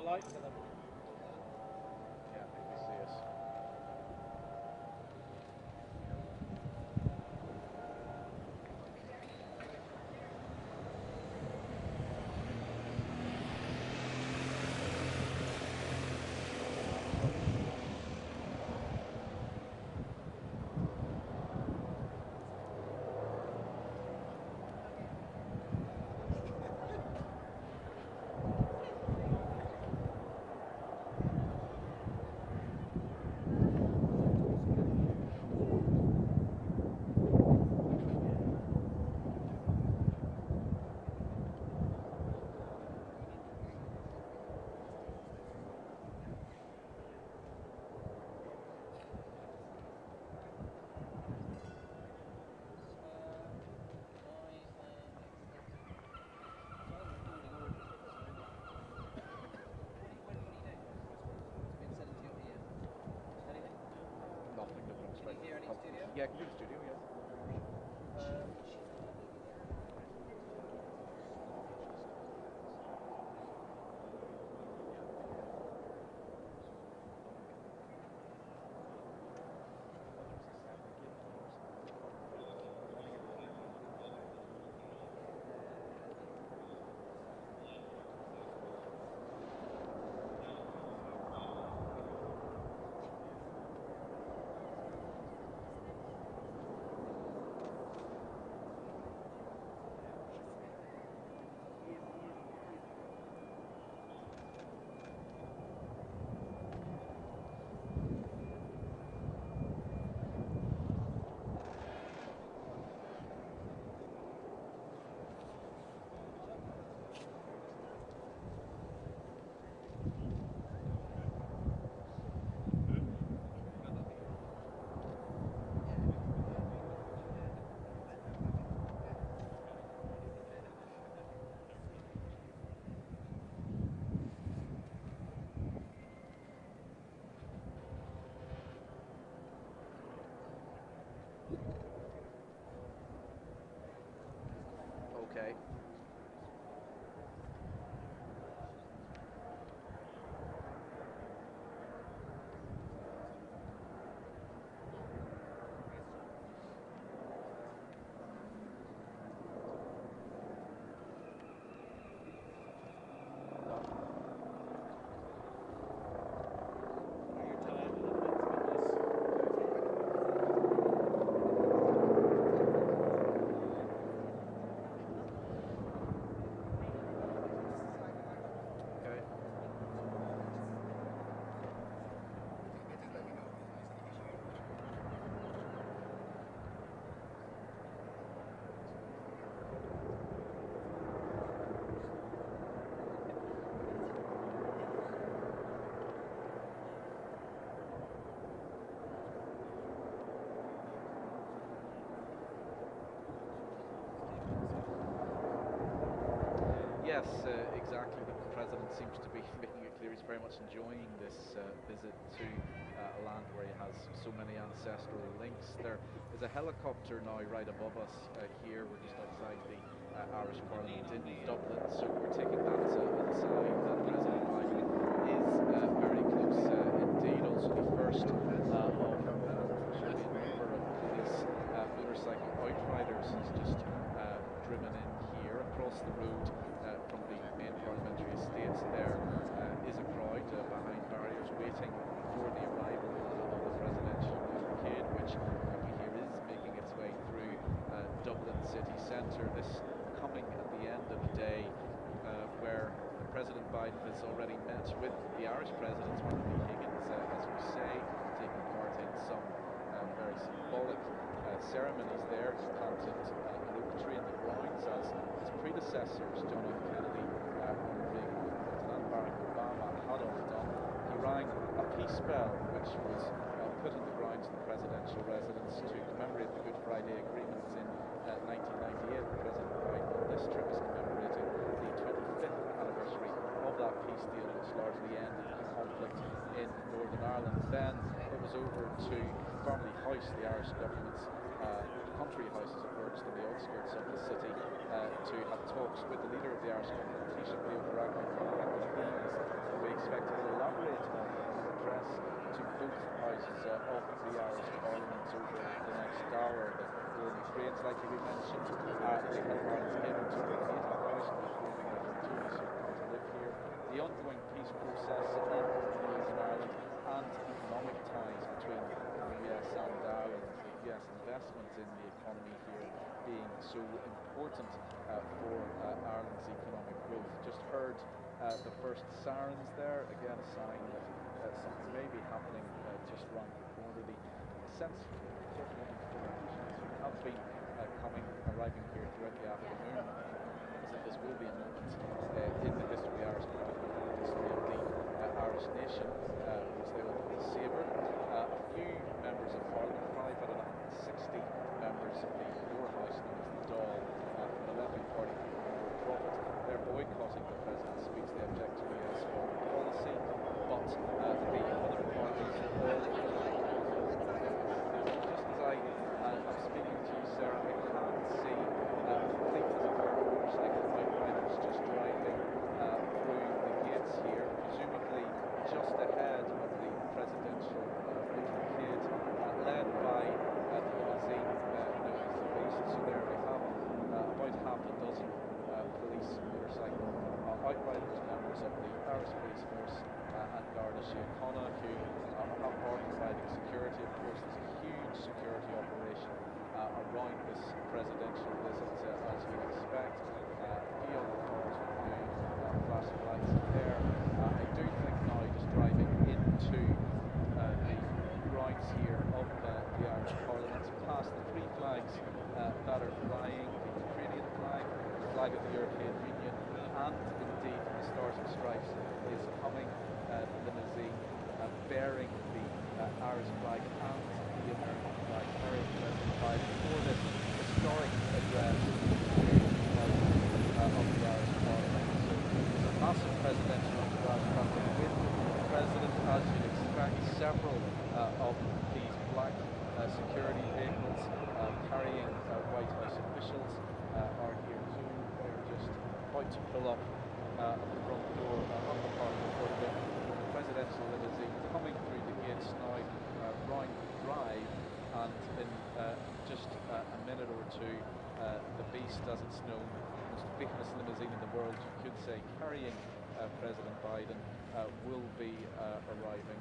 light to them. Yeah, I think we see it. Nothing that comes straight. Here, any studio? Yeah, I can do the studio, yeah. Okay. Okay. Yes, exactly. The president seems to be making it clear he's very much enjoying this visit to a land where he has so many ancestral links. There is a helicopter now right above us here. We're just outside the Irish Parliament in Dublin, so we're taking that as a sign that President Biden is very close indeed. Also, the first of a number of police motorcycle outriders has just driven in here across the road from the main parliamentary estates. There is a crowd behind barriers waiting for the arrival of the presidential motorcade, which we hear is making its way through Dublin city centre. This coming at the end of a day where President Biden has already met with the Irish President, Ronald Reagan, as we say, taking part in some very symbolic ceremonies there. He planted an oak tree in the grounds as his predecessors, John F. Kennedy, Ronald Reagan, and Barack Obama had all done. He rang a peace bell, which was put in the grounds of the presidential residence to commemorate the Good Friday Agreements in 1998. President Biden on this trip is commemorating the 25th anniversary of that peace deal, which largely ended the conflict in Northern Ireland. Then it was over to Family House, the Irish government's country house, as it were, just on the outskirts of the city, to have talks with the leader of the Irish government, Varadkar, who ease the ways expected to elaborate on an address to both houses of the Irish Parliament over the next hour. The Ukraine's likely to be mentioned. The help Ireland's able to relocate 1,000 Ukrainian refugees who come to live here. The ongoing peace process in Northern Ireland and economic ties between the US and Ireland. The US investment in the economy here being so important for Ireland's economic growth. Just heard the first sirens there, again a sign that something may be happening just round the corner. The sense certainly have been arriving here throughout the afternoon is that this will be a moment in the history of the Irish Parliament, in the history of the Irish nation, which they will savour. A few members of Parliament, 560 members of the lower house known as the Dáil, from the left-wing party Profit, they're boycotting the president's speech. They object to US foreign policy, but the other parties all just as I'm speaking to you, Sarah, I can't see complete motorcycle bike riders just driving through the gates here, presumably just ahead of the presidential motorcade, led by the limousine known as the Beast. So there we have about half a dozen police motorcycle outriders, members of the Irish Police Force and Garda Síochána, who are providing security. Of course, there's a huge security operation around this presidential visit, as you'd expect. A few other cars with blue flashing lights there. I do think now, just driving into the grounds here of the Irish Parliament, past the three flags that are flying, the Ukrainian flag, the flag of the European Union, and indeed the Stars and Stripes is coming limousine bearing the Irish flag and the American flag, carrying President Biden for this historic address to of the Irish Parliament. So it's a massive presidential entourage travelling with the President, as you'd expect. Several of these black security vehicles carrying White House officials are here too. They're just about to pull up at the front door of the Parliament building. The presidential limousine coming through the gates now, round Drive, and in just a minute or two, the Beast, as it's known, most famous limousine in the world, you could say, carrying President Biden, will be arriving.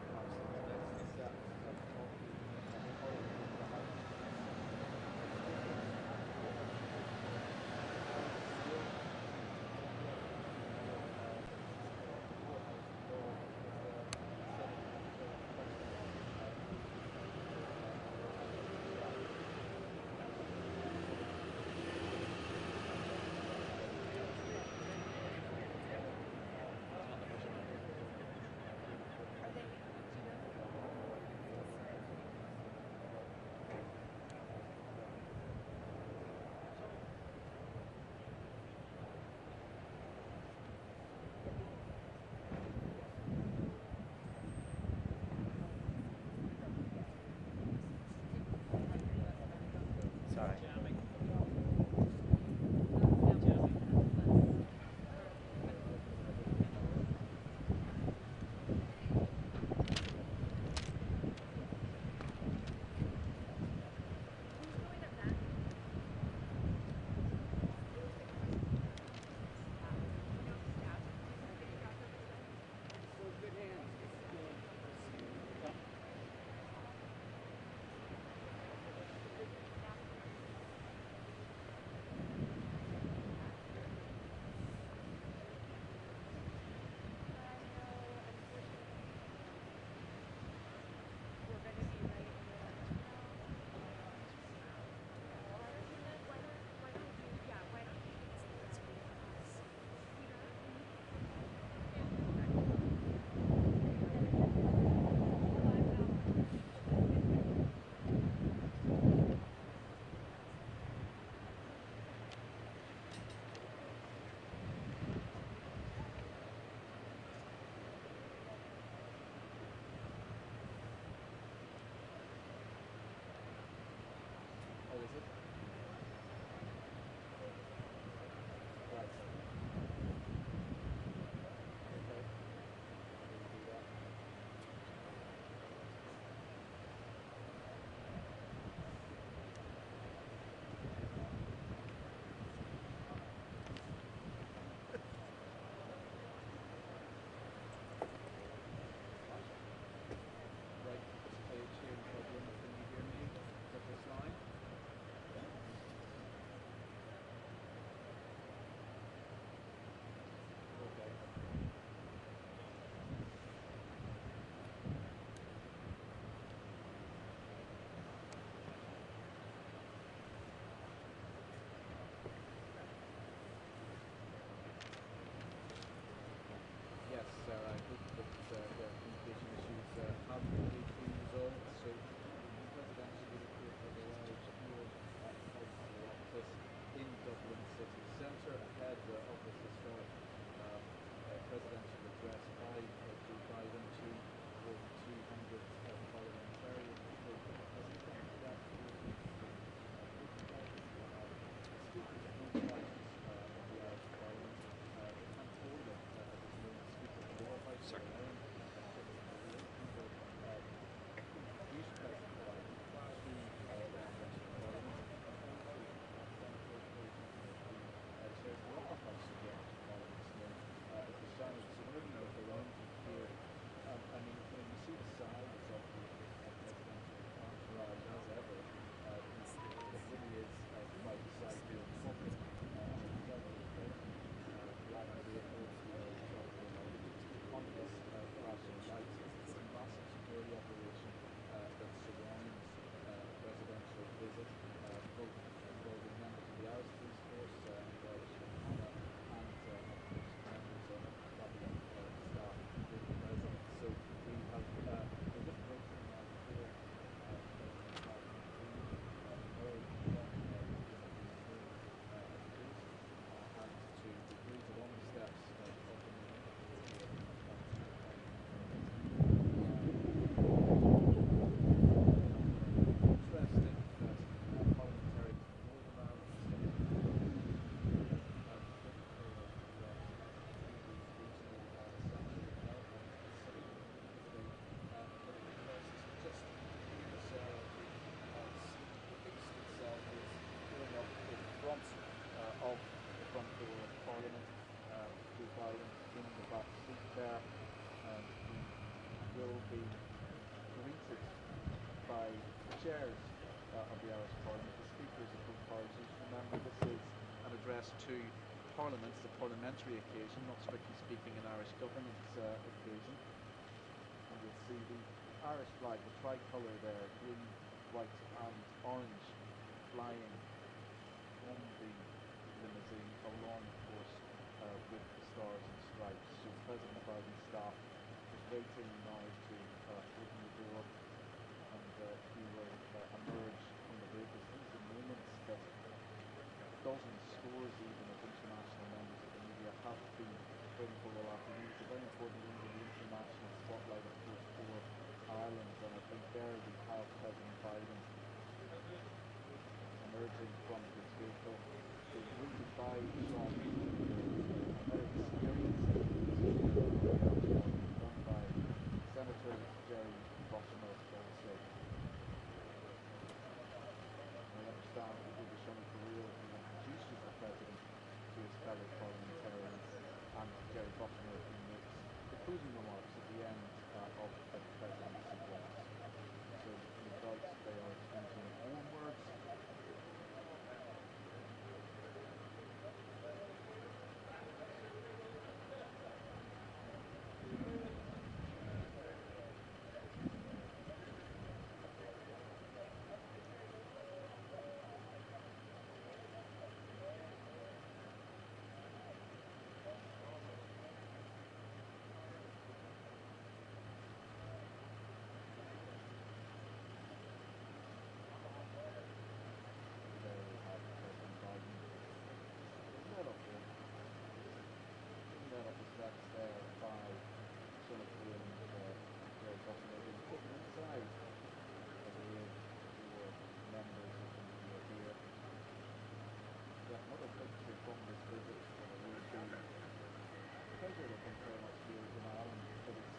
chairs of the Irish Parliament, the speakers of both parties. Remember, this is an address to Parliament, the parliamentary occasion, not strictly speaking an Irish governance occasion. And you'll see the Irish flag, the tricolour there, green, white and orange, flying on the limousine, along, of course, with the stars and stripes. So President Biden's staff is waiting now to open the door, and he will emerge from the vehicle. These are moments that dozens, scores even of international members of the media have been waiting for all afternoon. It's a very important one in the international spotlight, of course, for Ireland, and I think there we have President Biden emerging from his vehicle, being greeted by Sean Heaney, a very experienced done by Senator Jerry Buttigieg also. I understand it will be Sean Heaney who introduces the President to his fellow parliamentarians, and Jerry Buttigieg who makes the closing remarks at the end of the President's address. So no doubt they are thinking onwards.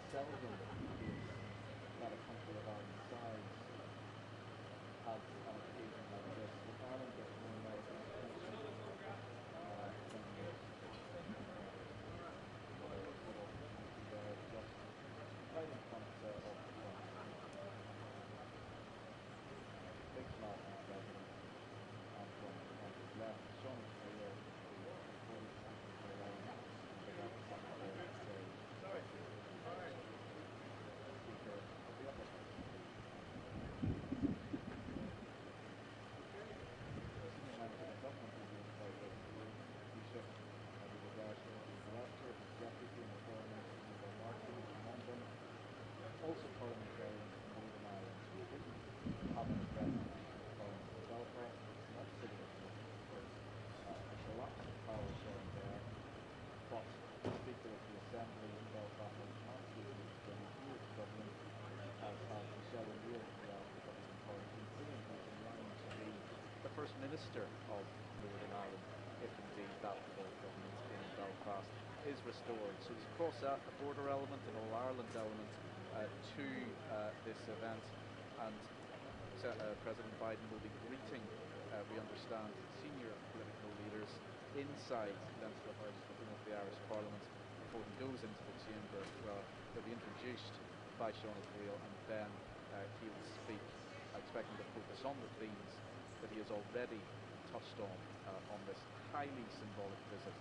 Seldom is that a country of Ireland size has an occasion like this. But Ireland gets more American attention than the good opportunity there, just right in front of the front. Big smile from the President, and from his left, Sean Heaney, the 42nd for Ireland, and the Secretary of State. Also parliamentarians from Northern Ireland who didn't have an address to Parliament in Belfast, not sitting at the because there's a lot of power sharing there, but the Speaker of the Assembly in Belfast has absolutely explained here in Dublin, as has Michelle O'Neill throughout the Dublin Party, saying he's in line to be the First Minister of Northern Ireland, if indeed that devolved government in Belfast is restored. So there's a cross-border element, an all-Ireland element to this event, and President Biden will be greeting, we understand, senior political leaders inside Leinster House within the Irish Parliament before he goes into the chamber, where he'll be introduced by Sean Heaney, and then he'll speak, expecting to focus on the themes that he has already touched on this highly symbolic visit.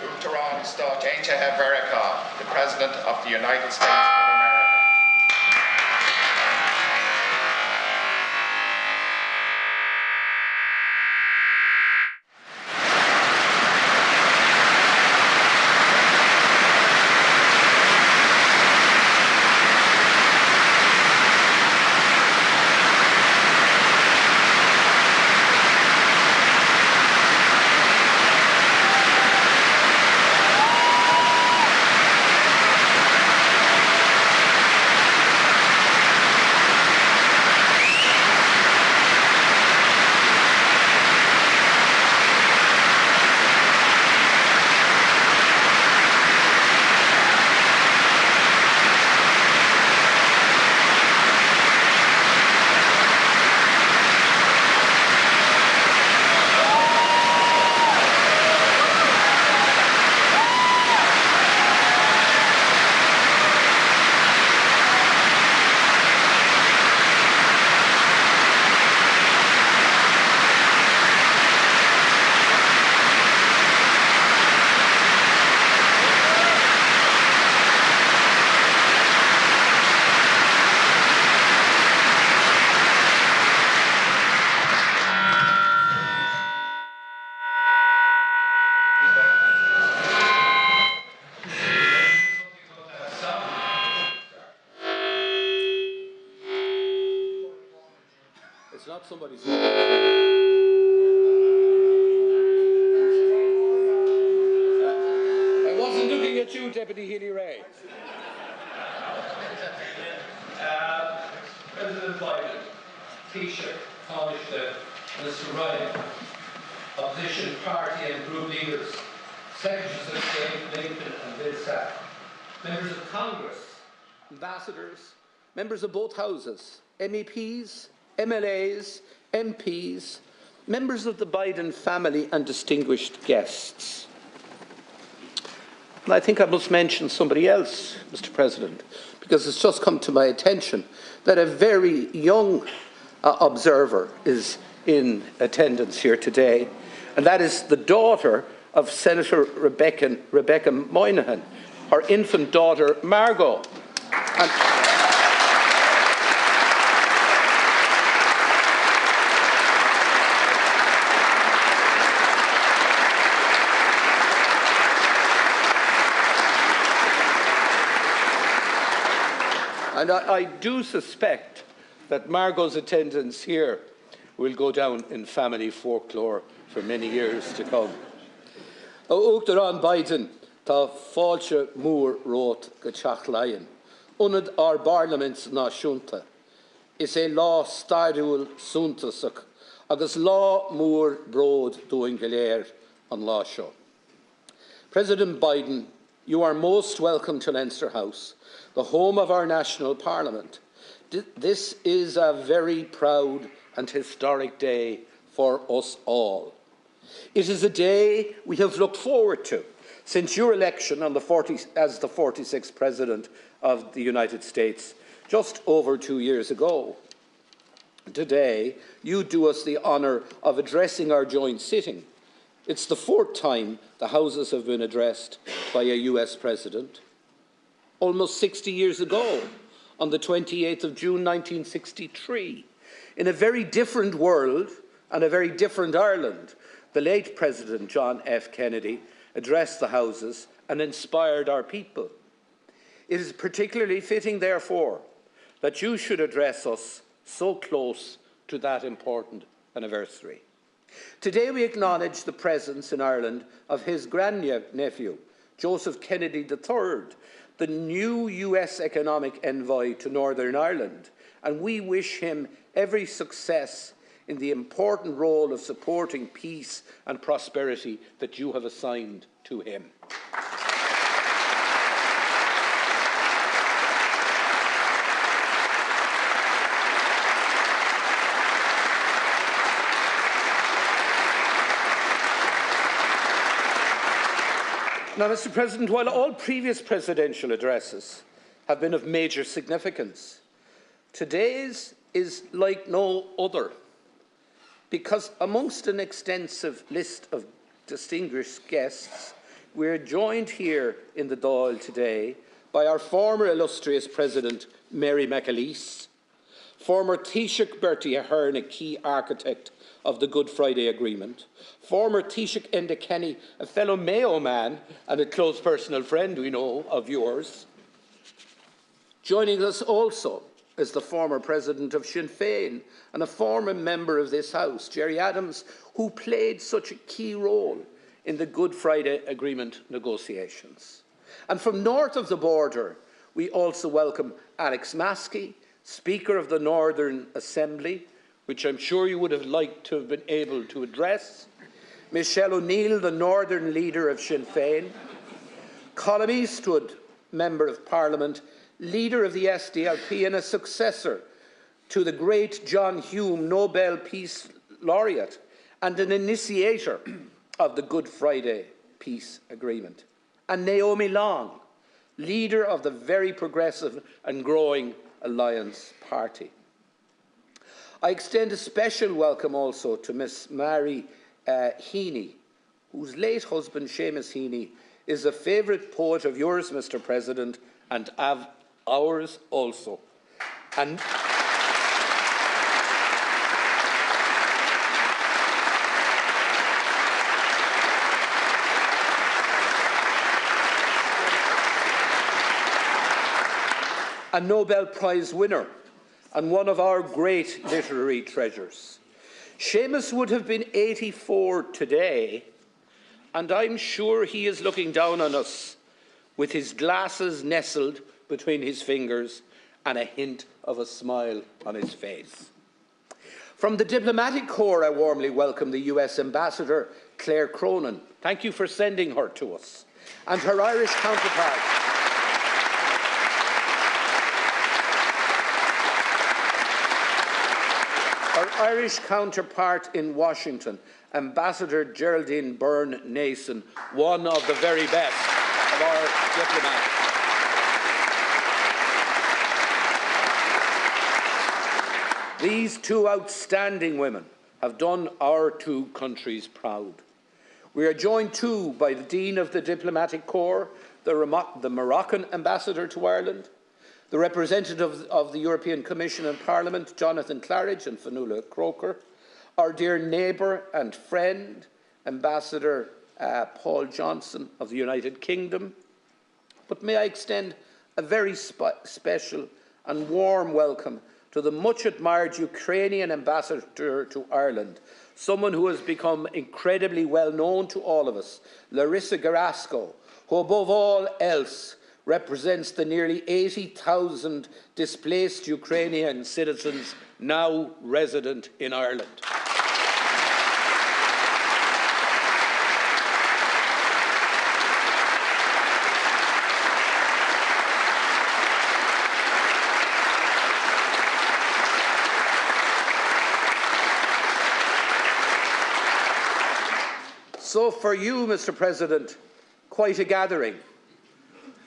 Uachtaráin Stáit Aontaithe Varadkar, the President of the United States of America. It's not somebody's fault. I wasn't looking at you, Deputy Healy-Rae. President Biden, Taoiseach, Taoiseach, Mr. Ryan, opposition party and group leaders, Secretaries of State Lincoln and Vilsack, members of Congress, ambassadors, members of both houses, MEPs, MLAs, MPs, members of the Biden family and distinguished guests. And I think I must mention somebody else, Mr. President, because it's just come to my attention that a very young observer is in attendance here today, and that is the daughter of Senator Rebecca Moynihan, her infant daughter Margot. And I do suspect that Margot's attendance here will go down in family folklore for many years to come. Uachtaráin Biden tá fáilte mór rót go teach lion. Unad our Parliaments náisiúnta. Is é lá stairiúil súntasach agus lá mór bród dúin go léir an lá seo. President Biden, you are most welcome to Leinster House, the home of our national parliament. This is a very proud and historic day for us all. It is a day we have looked forward to since your election as the 46th President of the United States just over 2 years ago. Today, you do us the honour of addressing our joint sitting. It's the 4th time the Houses have been addressed by a US President. Almost 60 years ago, on the 28th of June 1963, in a very different world and a very different Ireland, the late President John F. Kennedy addressed the Houses and inspired our people. It is particularly fitting, therefore, that you should address us so close to that important anniversary. Today we acknowledge the presence in Ireland of his grandnephew, Joseph Kennedy III, the new US economic envoy to Northern Ireland, and we wish him every success in the important role of supporting peace and prosperity that you have assigned to him. Now, Mr. President, while all previous presidential addresses have been of major significance, today's is like no other, because amongst an extensive list of distinguished guests, we are joined here in the Dáil today by our former illustrious President, Mary McAleese, former Taoiseach Bertie Ahern, a key architect of the Good Friday Agreement, former Taoiseach Enda Kenny, a fellow Mayo man and a close personal friend, we know, of yours. Joining us also is the former President of Sinn Féin and a former member of this House, Gerry Adams, who played such a key role in the Good Friday Agreement negotiations. And from north of the border, we also welcome Alex Maskey, Speaker of the Northern Assembly, which I'm sure you would have liked to have been able to address, Michelle O'Neill, the Northern Leader of Sinn Féin, Colm Eastwood, Member of Parliament, Leader of the SDLP and a successor to the great John Hume, Nobel Peace Laureate, and an initiator of the Good Friday Peace Agreement, and Naomi Long, leader of the very progressive and growing Alliance Party. I extend a special welcome also to Miss Mary Heaney, whose late husband, Seamus Heaney, is a favourite poet of yours, Mr. President, and of ours also. And a Nobel Prize winner and one of our great literary treasures. Seamus would have been 84 today, and I'm sure he is looking down on us with his glasses nestled between his fingers and a hint of a smile on his face. From the diplomatic corps, I warmly welcome the US Ambassador, Claire Cronin. Thank you for sending her to us. And her Irish counterpart, in Washington, Ambassador Geraldine Byrne-Nason, one of the very best of our diplomats. These two outstanding women have done our two countries proud. We are joined too by the Dean of the Diplomatic Corps, the Moroccan Ambassador to Ireland, the representative of the European Commission and Parliament, Jonathan Claridge and Fionnuala Croker, our dear neighbour and friend, Ambassador Paul Johnson of the United Kingdom. But may I extend a very special and warm welcome to the much-admired Ukrainian ambassador to Ireland, someone who has become incredibly well known to all of us, Larissa Garasko, who above all else represents the nearly 80,000 displaced Ukrainian citizens now resident in Ireland. So for you, Mr. President, quite a gathering.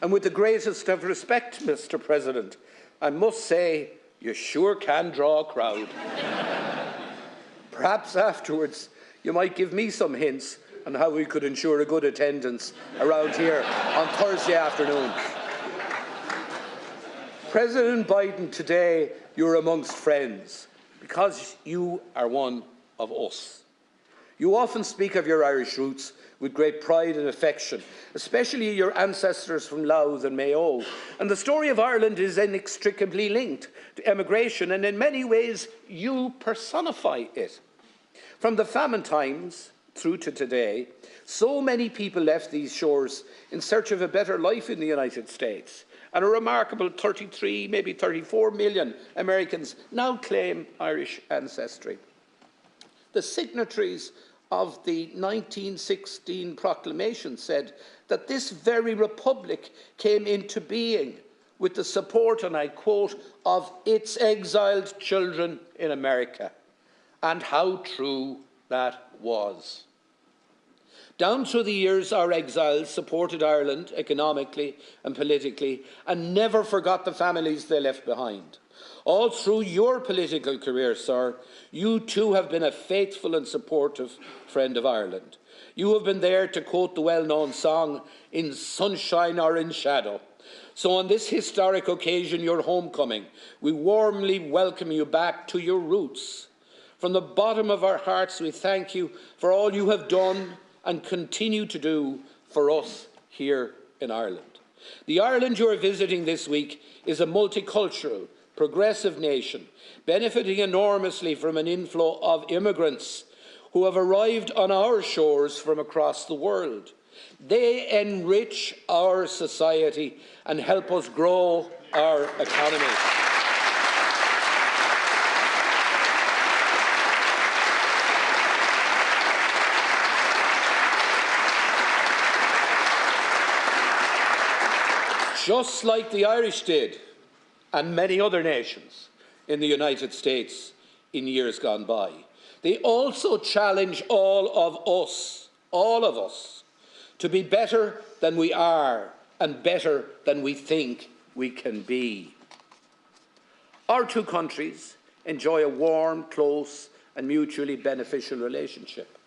And with the greatest of respect, Mr. President, I must say you sure can draw a crowd. Perhaps afterwards you might give me some hints on how we could ensure a good attendance around here on Thursday afternoon. President Biden, today you're amongst friends because you are one of us. You often speak of your Irish roots with great pride and affection, especially your ancestors from Louth and Mayo. And the story of Ireland is inextricably linked to emigration, and in many ways you personify it. From the famine times through to today, so many people left these shores in search of a better life in the United States. And a remarkable 33, maybe 34 million Americans now claim Irish ancestry. The signatories of the 1916 proclamation said that this very republic came into being with the support, and I quote, of its exiled children in America. And how true that was. Down through the years, our exiles supported Ireland economically and politically and never forgot the families they left behind. All through your political career, sir, you too have been a faithful and supportive friend of Ireland. You have been there, to quote the well-known song, in sunshine or in shadow. So on this historic occasion, your homecoming, we warmly welcome you back to your roots. From the bottom of our hearts, we thank you for all you have done and continue to do for us here in Ireland. The Ireland you are visiting this week is a multicultural, progressive nation, benefiting enormously from an inflow of immigrants who have arrived on our shores from across the world. They enrich our society and help us grow our economy. Just like the Irish did, and many other nations in the United States in years gone by. They also challenge all of us, to be better than we are and better than we think we can be. Our two countries enjoy a warm, close and mutually beneficial relationship.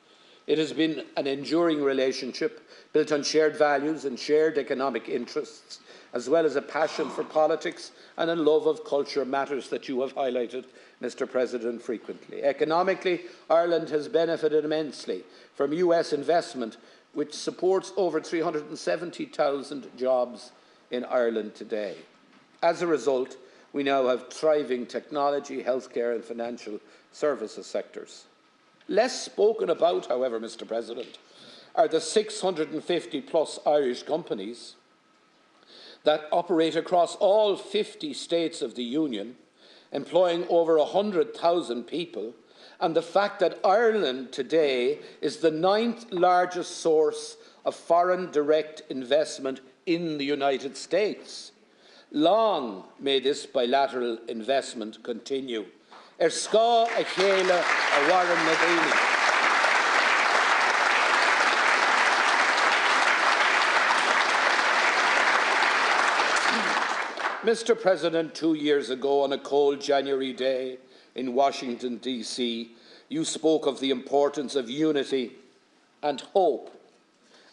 It has been an enduring relationship built on shared values and shared economic interests, as well as a passion for politics and a love of culture, matters that you have highlighted, Mr. President, frequently. Economically, Ireland has benefited immensely from US investment, which supports over 370,000 jobs in Ireland today. As a result, we now have thriving technology, healthcare and financial services sectors. Less spoken about, however, Mr. President, are the 650+ Irish companies that operate across all 50 states of the Union, employing over 100,000 people, and the fact that Ireland today is the 9th largest source of foreign direct investment in the United States. Long may this bilateral investment continue. Ska a chéile a Warren Nadini. Mr. President, 2 years ago on a cold January day in Washington, D.C., you spoke of the importance of unity and hope.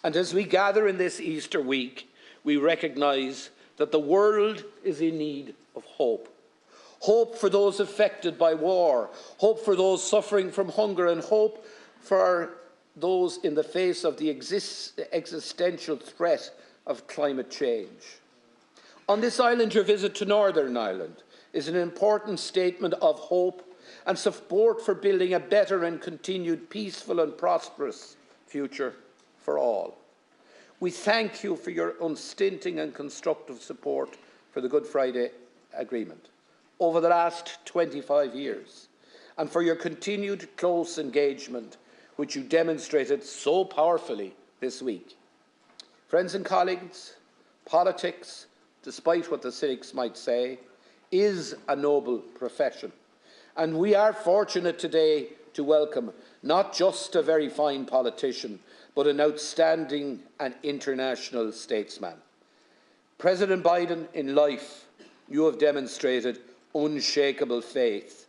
And as we gather in this Easter week, we recognise that the world is in need of hope. Hope for those affected by war, hope for those suffering from hunger, and hope for those in the face of the existential threat of climate change. On this island, your visit to Northern Ireland is an important statement of hope and support for building a better and continued peaceful and prosperous future for all. We thank you for your unstinting and constructive support for the Good Friday Agreement over the last 25 years, and for your continued close engagement, which you demonstrated so powerfully this week. Friends and colleagues, politics, despite what the cynics might say, is a noble profession. And we are fortunate today to welcome not just a very fine politician, but an outstanding and international statesman. President Biden, in life, you have demonstrated unshakable faith,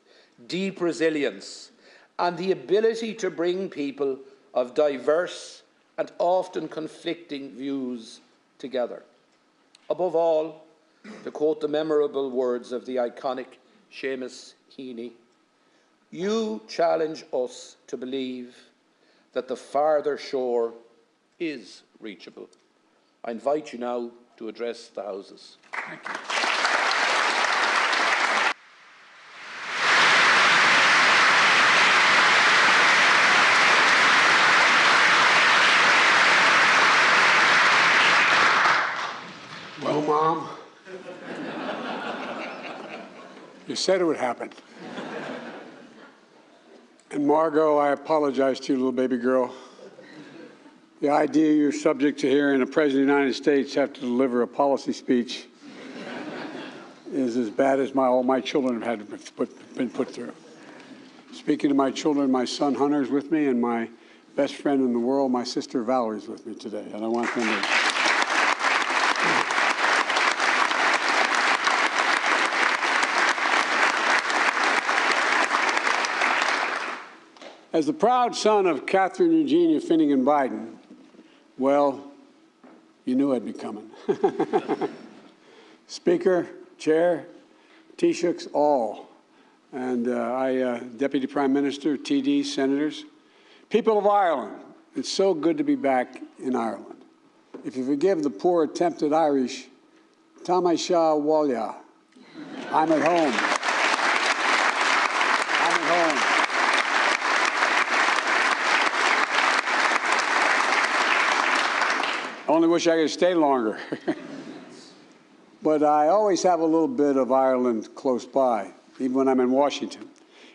deep resilience, and the ability to bring people of diverse and often conflicting views together. Above all, to quote the memorable words of the iconic Seamus Heaney, you challenge us to believe that the farther shore is reachable. I invite you now to address the Houses. Thank you. Well, Mom, you said it would happen. And Margot, I apologize to you, little baby girl. The idea you're subject to hearing the President of the United States have to deliver a policy speech is as bad as all my children have been put through. Speaking to my children, my son Hunter is with me, and my best friend in the world, my sister Valerie, is with me today. And I want them to... As the proud son of Catherine Eugenia Finnegan Biden, well, you knew I'd be coming. Speaker, Chair, Taoiseachs, all, and Deputy Prime Minister, TD, Senators, people of Ireland, it's so good to be back in Ireland. If you forgive the poor attempt at Irish, Tamasha Walya, I'm at home. I'm at home. I only wish I could stay longer. But I always have a little bit of Ireland close by, even when I'm in Washington.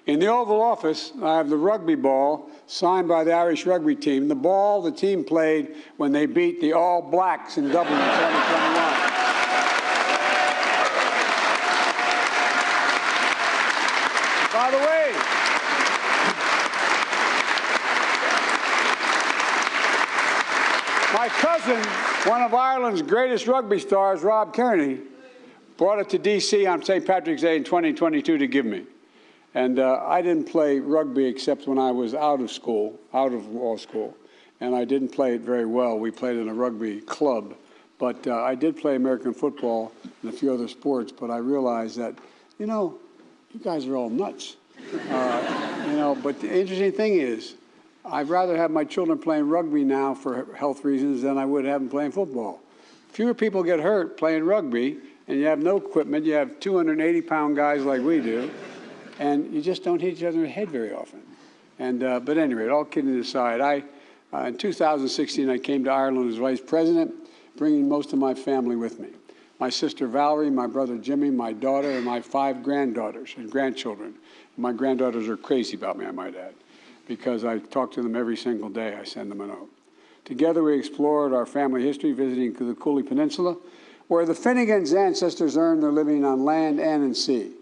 In the Oval Office, I have the rugby ball signed by the Irish rugby team, the ball the team played when they beat the All Blacks in Dublin in 2021. By the way, my cousin, one of Ireland's greatest rugby stars, Rob Kearney, brought it to D.C. on St. Patrick's Day in 2022 to give me. And I didn't play rugby except when I was out of law school, and I didn't play it very well. We played in a rugby club, but I did play American football and a few other sports, but I realized that, you know, you guys are all nuts. But the interesting thing is, I'd rather have my children playing rugby now for health reasons than I would have them playing football. Fewer people get hurt playing rugby, and you have no equipment. You have 280-pound guys like we do, and you just don't hit each other in the head very often. And but anyway, all kidding aside, in 2016 I came to Ireland as vice president, bringing most of my family with me. My sister Valerie, my brother Jimmy, my daughter, and my 5 granddaughters and grandchildren. My granddaughters are crazy about me, I might add, because I talk to them every single day. I send them a note. Together we explored our family history, visiting the Cooley Peninsula, where the Finnegans' ancestors earned their living on land and in sea,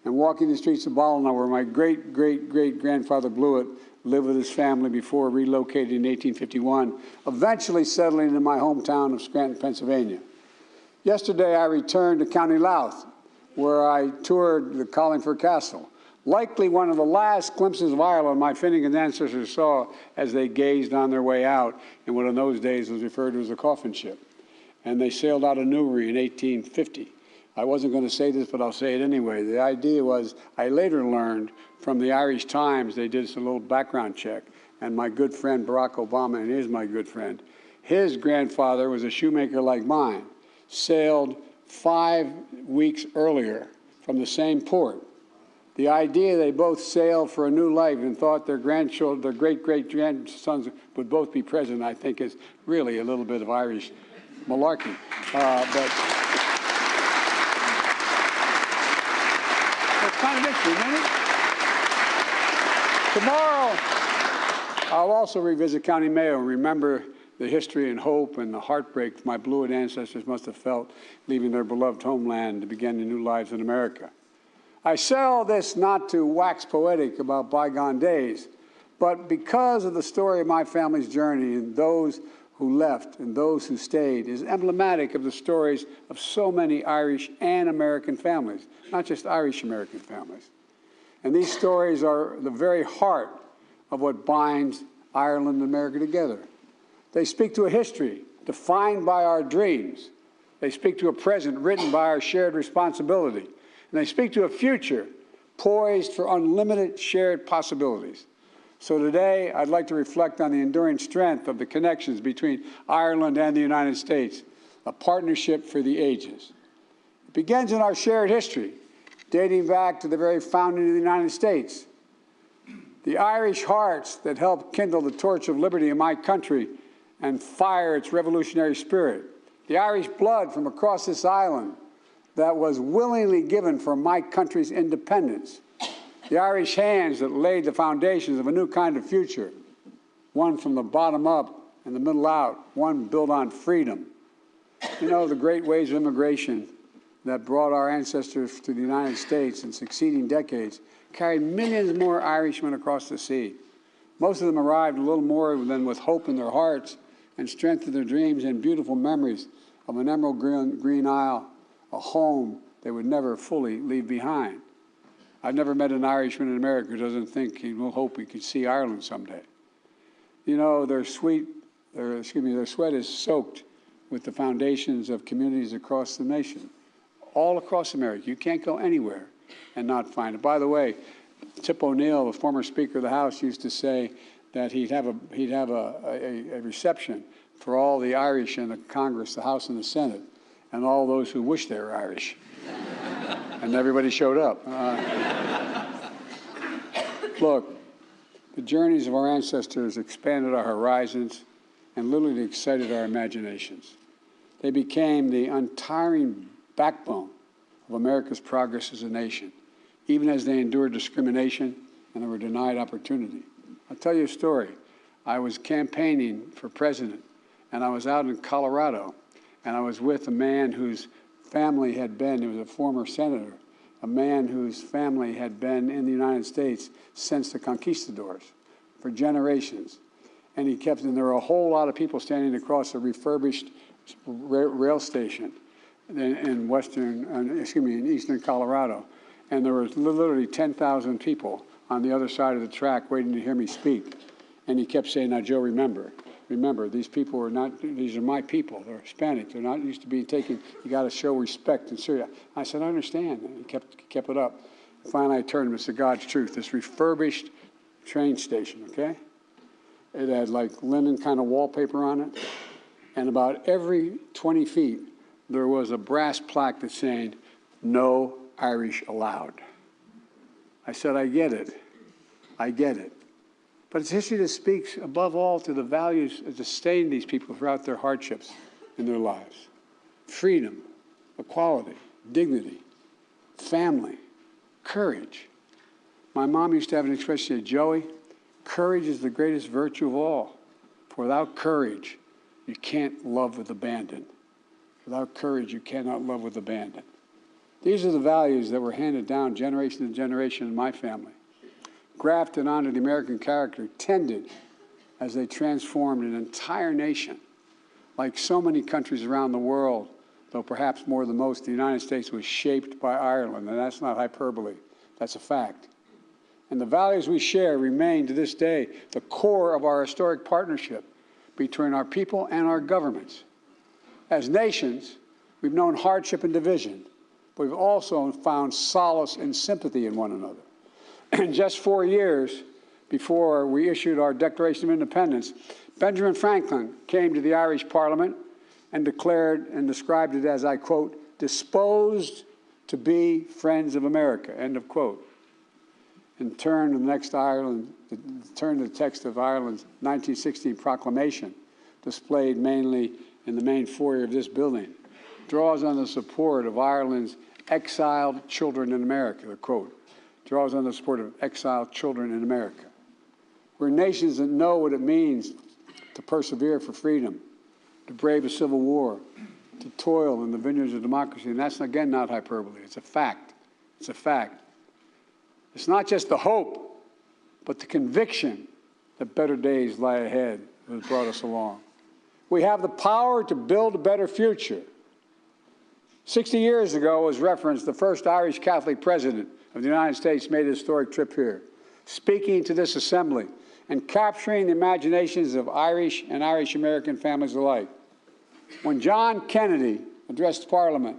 and walking the streets of Ballina, where my great-great-great-grandfather Blewett lived with his family before relocating in 1851, eventually settling in my hometown of Scranton, Pennsylvania. Yesterday I returned to County Louth, where I toured the Collingford Castle, likely one of the last glimpses of Ireland my Finnegan ancestors saw as they gazed on their way out in what in those days was referred to as a coffin ship. And they sailed out of Newry in 1850. I wasn't going to say this, but I'll say it anyway. The idea was, I later learned from the Irish Times, they did some little background check, and my good friend Barack Obama, and he is my good friend, his grandfather was a shoemaker like mine, sailed 5 weeks earlier from the same port. The idea they both sailed for a new life and thought their grandchildren, their great-great-grandsons would both be president, I think is really a little bit of Irish malarkey. But it's kind of interesting, isn't it? Tomorrow, I'll also revisit County Mayo and remember the history and hope and the heartbreak my Blewett ancestors must have felt leaving their beloved homeland to begin their new lives in America. I say all this not to wax poetic about bygone days, but because of the story of my family's journey and those who left and those who stayed is emblematic of the stories of so many Irish and American families, not just Irish-American families. And these stories are the very heart of what binds Ireland and America together. They speak to a history defined by our dreams. They speak to a present written by our shared responsibility. And they speak to a future poised for unlimited shared possibilities. So today, I'd like to reflect on the enduring strength of the connections between Ireland and the United States, a partnership for the ages. It begins in our shared history, dating back to the very founding of the United States. The Irish hearts that helped kindle the torch of liberty in my country and fire its revolutionary spirit. The Irish blood from across this island that was willingly given for my country's independence. The Irish hands that laid the foundations of a new kind of future, one from the bottom up and the middle out, one built on freedom. You know, the great waves of immigration that brought our ancestors to the United States in succeeding decades carried millions more Irishmen across the sea. Most of them arrived a little more than with hope in their hearts and strength in their dreams and beautiful memories of an emerald green isle, a home they would never fully leave behind. I've never met an Irishman in America who doesn't think he will hope he could see Ireland someday. You know, their sweat is soaked with the foundations of communities across the nation, all across America. You can't go anywhere and not find it. By the way, Tip O'Neill, the former Speaker of the House, used to say that he'd have a reception for all the Irish in the Congress, the House and the Senate, and all those who wish they were Irish. And everybody showed up. Look, the journeys of our ancestors expanded our horizons and literally excited our imaginations. They became the untiring backbone of America's progress as a nation, even as they endured discrimination and they were denied opportunity. I'll tell you a story. I was campaigning for president, and I was out in Colorado, and I was with a man whose family had been, he was a former senator, a man whose family had been in the United States since the conquistadors for generations. And he kept, and there were a whole lot of people standing across a refurbished rail station in eastern Colorado. And there was literally 10,000 people on the other side of the track waiting to hear me speak. And he kept saying, now, Joe, remember, these people are not, these are my people. They're Hispanic. They're not used to being taken. You got to show respect and serious. I said, I understand. And he kept it up. Finally, I turned to him and said, God's truth, this refurbished train station, okay? It had like linen kind of wallpaper on it. And about every 20 feet, there was a brass plaque that's saying, no Irish allowed. I said, I get it. I get it. But it's history that speaks above all to the values that sustain these people throughout their hardships in their lives. Freedom, equality, dignity, family, courage. My mom used to have an expression, say, Joey, courage is the greatest virtue of all. For without courage, you can't love with abandon. Without courage, you cannot love with abandon. These are the values that were handed down generation to generation in my family, grafted onto the American character, tended as they transformed an entire nation. Like so many countries around the world, though perhaps more than most, the United States was shaped by Ireland, and that's not hyperbole, that's a fact. And the values we share remain to this day the core of our historic partnership between our people and our governments. As nations, we've known hardship and division, but we've also found solace and sympathy in one another. And just 4 years before we issued our Declaration of Independence, Benjamin Franklin came to the Irish Parliament and declared and described it as, I quote, disposed to be friends of America, end of quote. And turned to the text of Ireland's 1916 proclamation, displayed mainly in the main foyer of this building, draws on the support of Ireland's exiled children in America, the quote, draws on the support of exiled children in America. We're nations that know what it means to persevere for freedom, to brave a civil war, to toil in the vineyards of democracy. And that's, again, not hyperbole. It's a fact. It's a fact. It's not just the hope, but the conviction that better days lie ahead that has brought us along. We have the power to build a better future. 60 years ago, as referenced, the first Irish Catholic president of the United States made a historic trip here, speaking to this assembly and capturing the imaginations of Irish and Irish-American families alike. When John Kennedy addressed Parliament,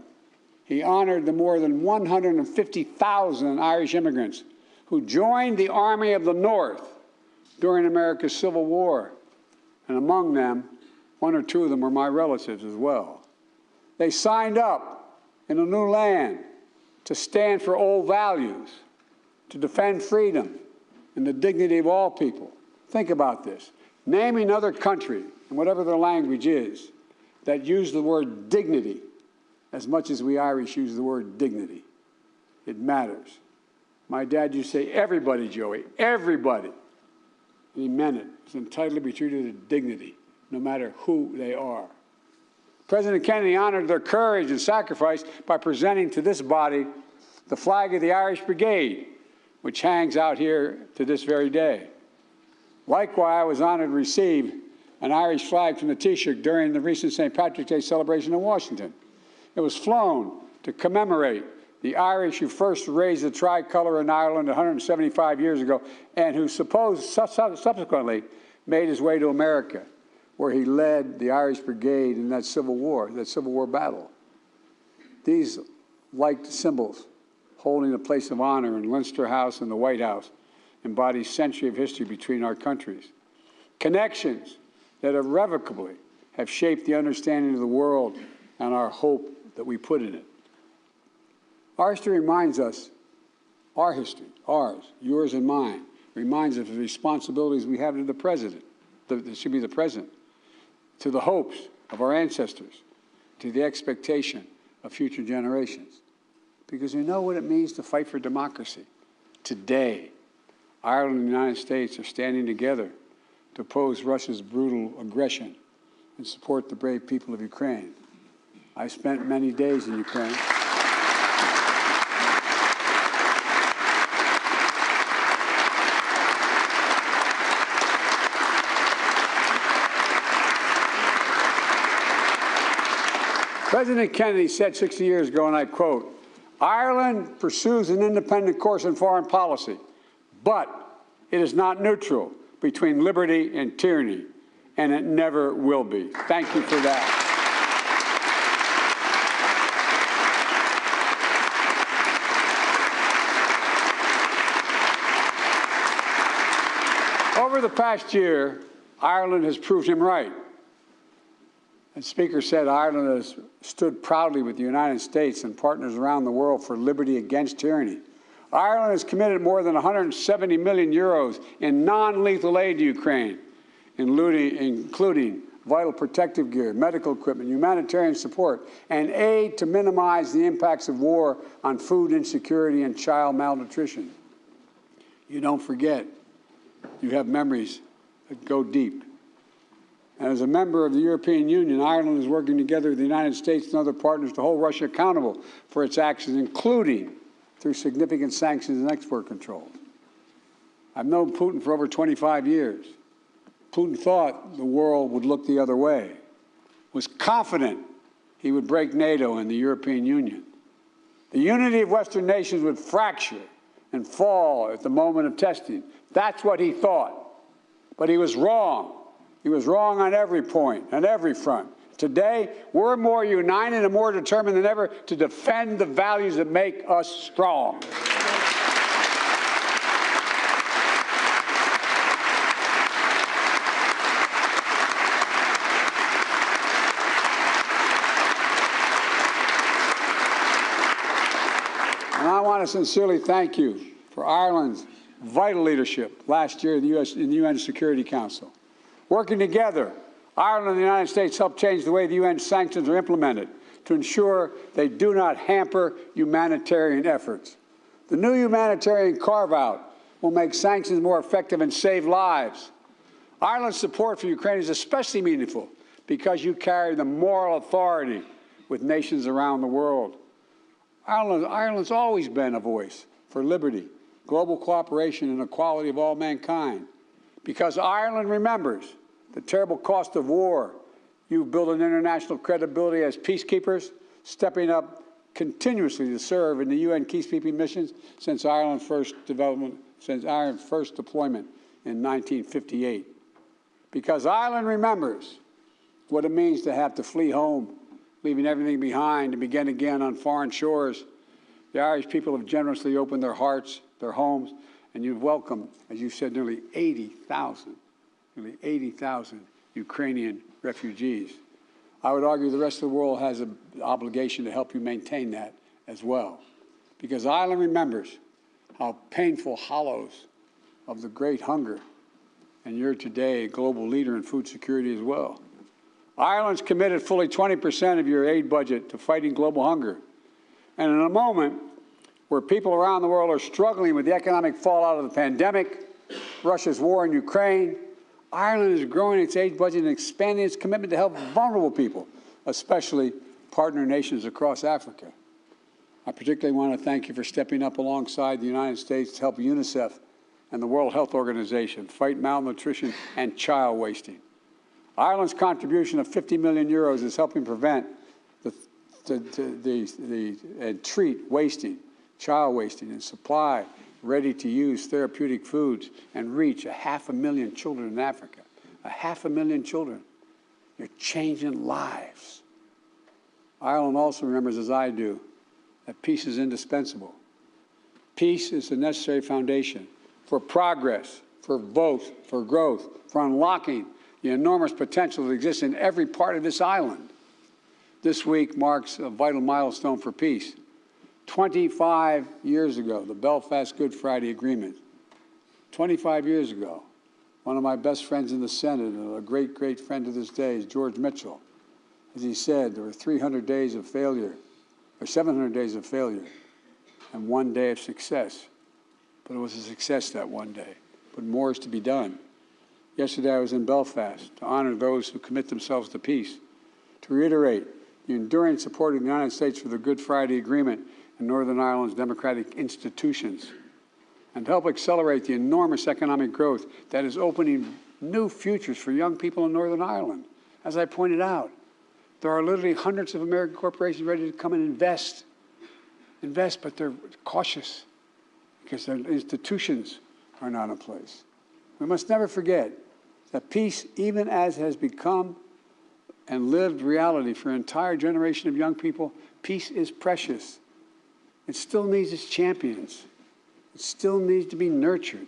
he honored the more than 150,000 Irish immigrants who joined the Army of the North during America's Civil War. And among them, 1 or 2 of them were my relatives as well. They signed up in a new land to stand for old values, to defend freedom and the dignity of all people. Think about this. Name another country, and whatever their language is, that use the word dignity as much as we Irish use the word dignity. It matters. My dad used to say, everybody, Joey, everybody. And he meant it. Is entitled to be treated with dignity, no matter who they are. President Kennedy honored their courage and sacrifice by presenting to this body the flag of the Irish Brigade, which hangs out here to this very day. Likewise, I was honored to receive an Irish flag from the Taoiseach during the recent St. Patrick's Day celebration in Washington. It was flown to commemorate the Irish who first raised the tricolour in Ireland 175 years ago, and who subsequently made his way to America, where he led the Irish Brigade in that Civil War battle. These liked symbols, holding a place of honor in Leinster House and the White House, embody a century of history between our countries. Connections that irrevocably have shaped the understanding of the world and our hope that we put in it. Our history reminds us, our history, ours, yours and mine, reminds us of the responsibilities we have to the president, that should be the present, to the hopes of our ancestors, to the expectation of future generations. Because we know what it means to fight for democracy. Today, Ireland and the United States are standing together to oppose Russia's brutal aggression and support the brave people of Ukraine. I spent many days in Ukraine. President Kennedy said 60 years ago, and I quote, "Ireland pursues an independent course in foreign policy, but it is not neutral between liberty and tyranny, and it never will be." Thank you for that. Over the past year, Ireland has proved him right. As Speaker said, Ireland has stood proudly with the United States and partners around the world for liberty against tyranny. Ireland has committed more than 170 million euros in non-lethal aid to Ukraine, including vital protective gear, medical equipment, humanitarian support, and aid to minimize the impacts of war on food insecurity and child malnutrition. You don't forget, you have memories that go deep. And as a member of the European Union, Ireland is working together with the United States and other partners to hold Russia accountable for its actions, including through significant sanctions and export controls. I've known Putin for over 25 years. Putin thought the world would look the other way, was confident he would break NATO and the European Union. The unity of Western nations would fracture and fall at the moment of testing. That's what he thought. But he was wrong. He was wrong on every point, on every front. Today, we're more united and more determined than ever to defend the values that make us strong. And I want to sincerely thank you for Ireland's vital leadership last year in the UN Security Council. Working together, Ireland and the United States helped change the way the UN sanctions are implemented to ensure they do not hamper humanitarian efforts. The new humanitarian carve-out will make sanctions more effective and save lives. Ireland's support for Ukraine is especially meaningful because you carry the moral authority with nations around the world. Ireland's always been a voice for liberty, global cooperation, and equality of all mankind. Because Ireland remembers the terrible cost of war, you've built an international credibility as peacekeepers, stepping up continuously to serve in the UN peacekeeping missions since Ireland's first deployment in 1958. Because Ireland remembers what it means to have to flee home, leaving everything behind to begin again on foreign shores. The Irish people have generously opened their hearts, their homes, and you've welcomed, as you said, nearly 80,000 Ukrainian refugees. I would argue the rest of the world has an obligation to help you maintain that as well. Because Ireland remembers how painful hollows of the great hunger, and you're today a global leader in food security as well. Ireland's committed fully 20% of your aid budget to fighting global hunger. And in a moment where people around the world are struggling with the economic fallout of the pandemic, Russia's war in Ukraine, Ireland is growing its aid budget and expanding its commitment to help vulnerable people, especially partner nations across Africa. I particularly want to thank you for stepping up alongside the United States to help UNICEF and the World Health Organization fight malnutrition and child wasting. Ireland's contribution of 50 million euros is helping prevent the and treat wasting, child wasting, and supply ready-to-use therapeutic foods and reach 500,000 children in Africa. 500,000 children. You're changing lives. Ireland also remembers, as I do, that peace is indispensable. Peace is the necessary foundation for progress, for growth, for unlocking the enormous potential that exists in every part of this island. This week marks a vital milestone for peace. 25 years ago, the Belfast Good Friday Agreement. 25 years ago, one of my best friends in the Senate, and a great, great friend to this day, is George Mitchell. As he said, there were 300 days of failure, or 700 days of failure, and 1 day of success. But it was a success that one day. But more is to be done. Yesterday I was in Belfast to honor those who commit themselves to peace, to reiterate the enduring support of the United States for the Good Friday Agreement and Northern Ireland's democratic institutions, and help accelerate the enormous economic growth that is opening new futures for young people in Northern Ireland. As I pointed out, there are literally hundreds of American corporations ready to come and invest, but they're cautious because their institutions are not in place. We must never forget that peace, even as has become and lived reality for an entire generation of young people, peace is precious. It still needs its champions. It still needs to be nurtured.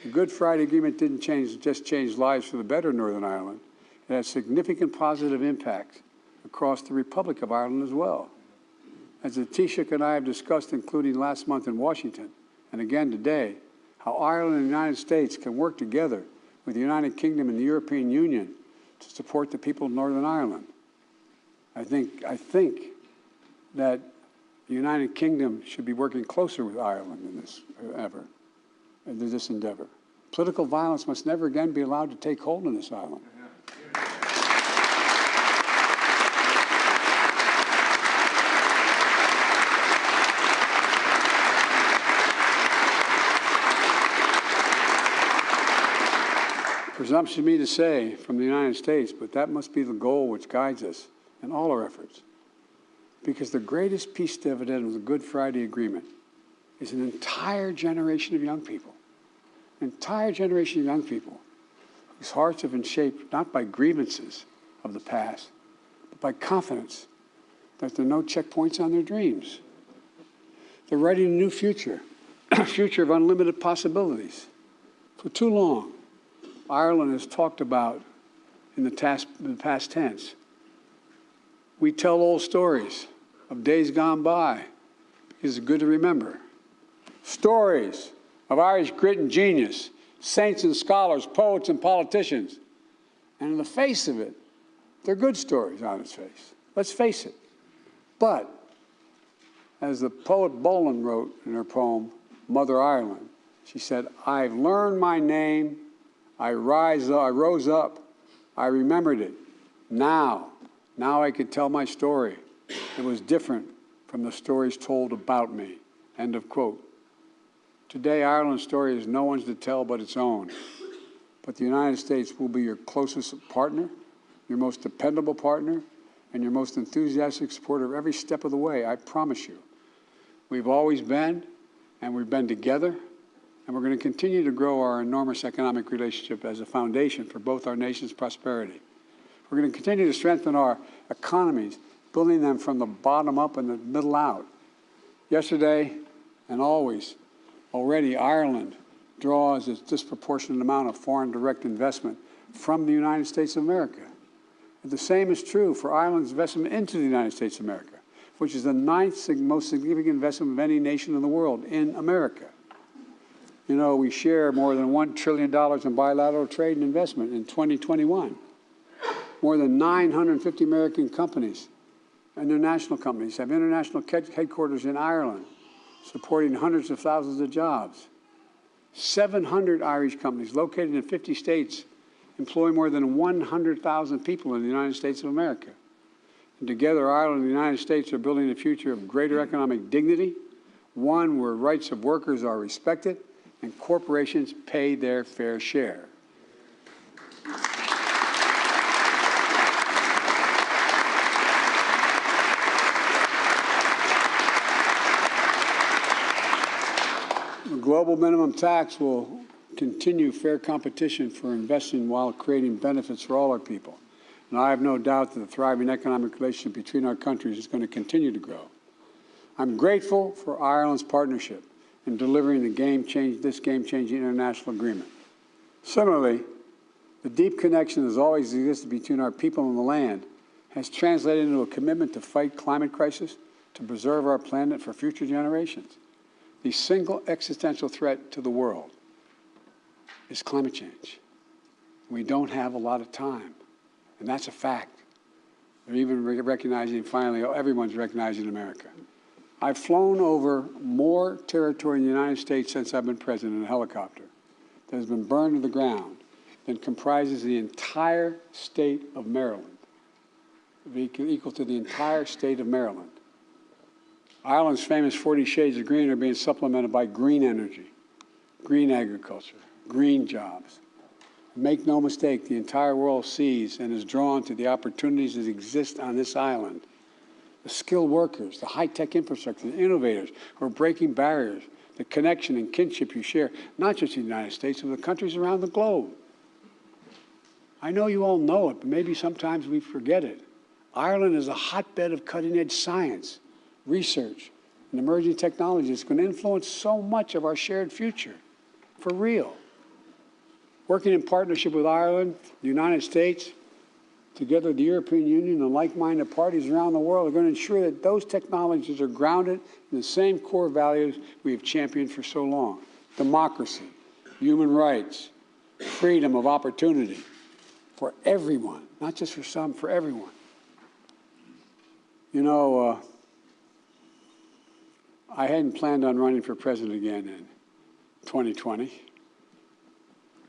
The Good Friday Agreement didn't just change lives for the better in Northern Ireland. It had significant positive impact across the Republic of Ireland as well. As the Taoiseach and I have discussed, including last month in Washington, and again today, how Ireland and the United States can work together with the United Kingdom and the European Union to support the people of Northern Ireland. I think that the United Kingdom should be working closer with Ireland in this endeavor. Political violence must never again be allowed to take hold in this island. Presumption of me to say from the United States, but that must be the goal which guides us in all our efforts. Because the greatest peace dividend of the Good Friday Agreement is an entire generation of young people, whose hearts have been shaped not by grievances of the past, but by confidence that there are no checkpoints on their dreams. They're writing a new future, a future of unlimited possibilities. For too long, Ireland has talked about in the past tense. We tell old stories of days gone by because it's good to remember. Stories of Irish grit and genius, saints and scholars, poets and politicians. And in the face of it, they're good stories on its face. Let's face it. But, as the poet Boland wrote in her poem, Mother Ireland, she said, I've learned my name, I rose up, I remembered it. Now I could tell my story. It was different from the stories told about me. End of quote. Today, Ireland's story is no one's to tell but its own. But the United States will be your closest partner, your most dependable partner, and your most enthusiastic supporter every step of the way, I promise you. We've always been, and we've been together, and we're going to continue to grow our enormous economic relationship as a foundation for both our nation's prosperity. We're going to continue to strengthen our economies, building them from the bottom up and the middle out. Yesterday and already Ireland draws a disproportionate amount of foreign direct investment from the United States of America. And the same is true for Ireland's investment into the United States of America, which is the ninth most significant investment of any nation in the world in America. You know, we share more than $1 trillion in bilateral trade and investment in 2021. More than 950 American companies, international companies, have international headquarters in Ireland, supporting hundreds of thousands of jobs. 700 Irish companies located in 50 states employ more than 100,000 people in the United States of America. And together, Ireland and the United States are building a future of greater economic dignity, one where rights of workers are respected and corporations pay their fair share. global minimum tax will continue fair competition for investing while creating benefits for all our people. And I have no doubt that the thriving economic relationship between our countries is going to continue to grow. I'm grateful for Ireland's partnership in delivering this game-changing international agreement. Similarly, the deep connection that has always existed between our people and the land has translated into a commitment to fight climate crisis, to preserve our planet for future generations. The single existential threat to the world is climate change. We don't have a lot of time, and that's a fact. They're even recognizing, finally, everyone's recognizing America. I've flown over more territory in the United States since I've been president in a helicopter that has been burned to the ground than comprises the entire state of Maryland, equal to the entire state of Maryland. Ireland's famous 40 shades of green are being supplemented by green energy, green agriculture, green jobs. Make no mistake, the entire world sees and is drawn to the opportunities that exist on this island. The skilled workers, the high-tech infrastructure, the innovators who are breaking barriers, the connection and kinship you share, not just in the United States, but with countries around the globe. I know you all know it, but maybe sometimes we forget it. Ireland is a hotbed of cutting-edge science, research, and emerging technology that's going to influence so much of our shared future, for real. Working in partnership with Ireland, the United States, together with the European Union and like-minded parties around the world are going to ensure that those technologies are grounded in the same core values we have championed for so long: democracy, human rights, freedom of opportunity for everyone, not just for some, for everyone. You know, I hadn't planned on running for president again in 2020.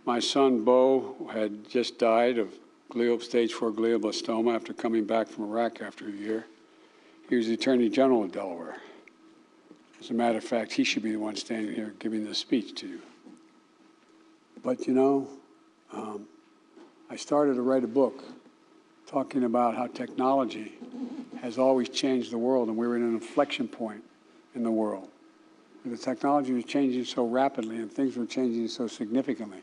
My son, Beau, had just died of stage 4 glioblastoma after coming back from Iraq after a year. He was the Attorney General of Delaware. As a matter of fact, he should be the one standing here giving this speech to you. But, you know, I started to write a book talking about how technology has always changed the world, and we were at an inflection point in the world. The technology was changing so rapidly and things were changing so significantly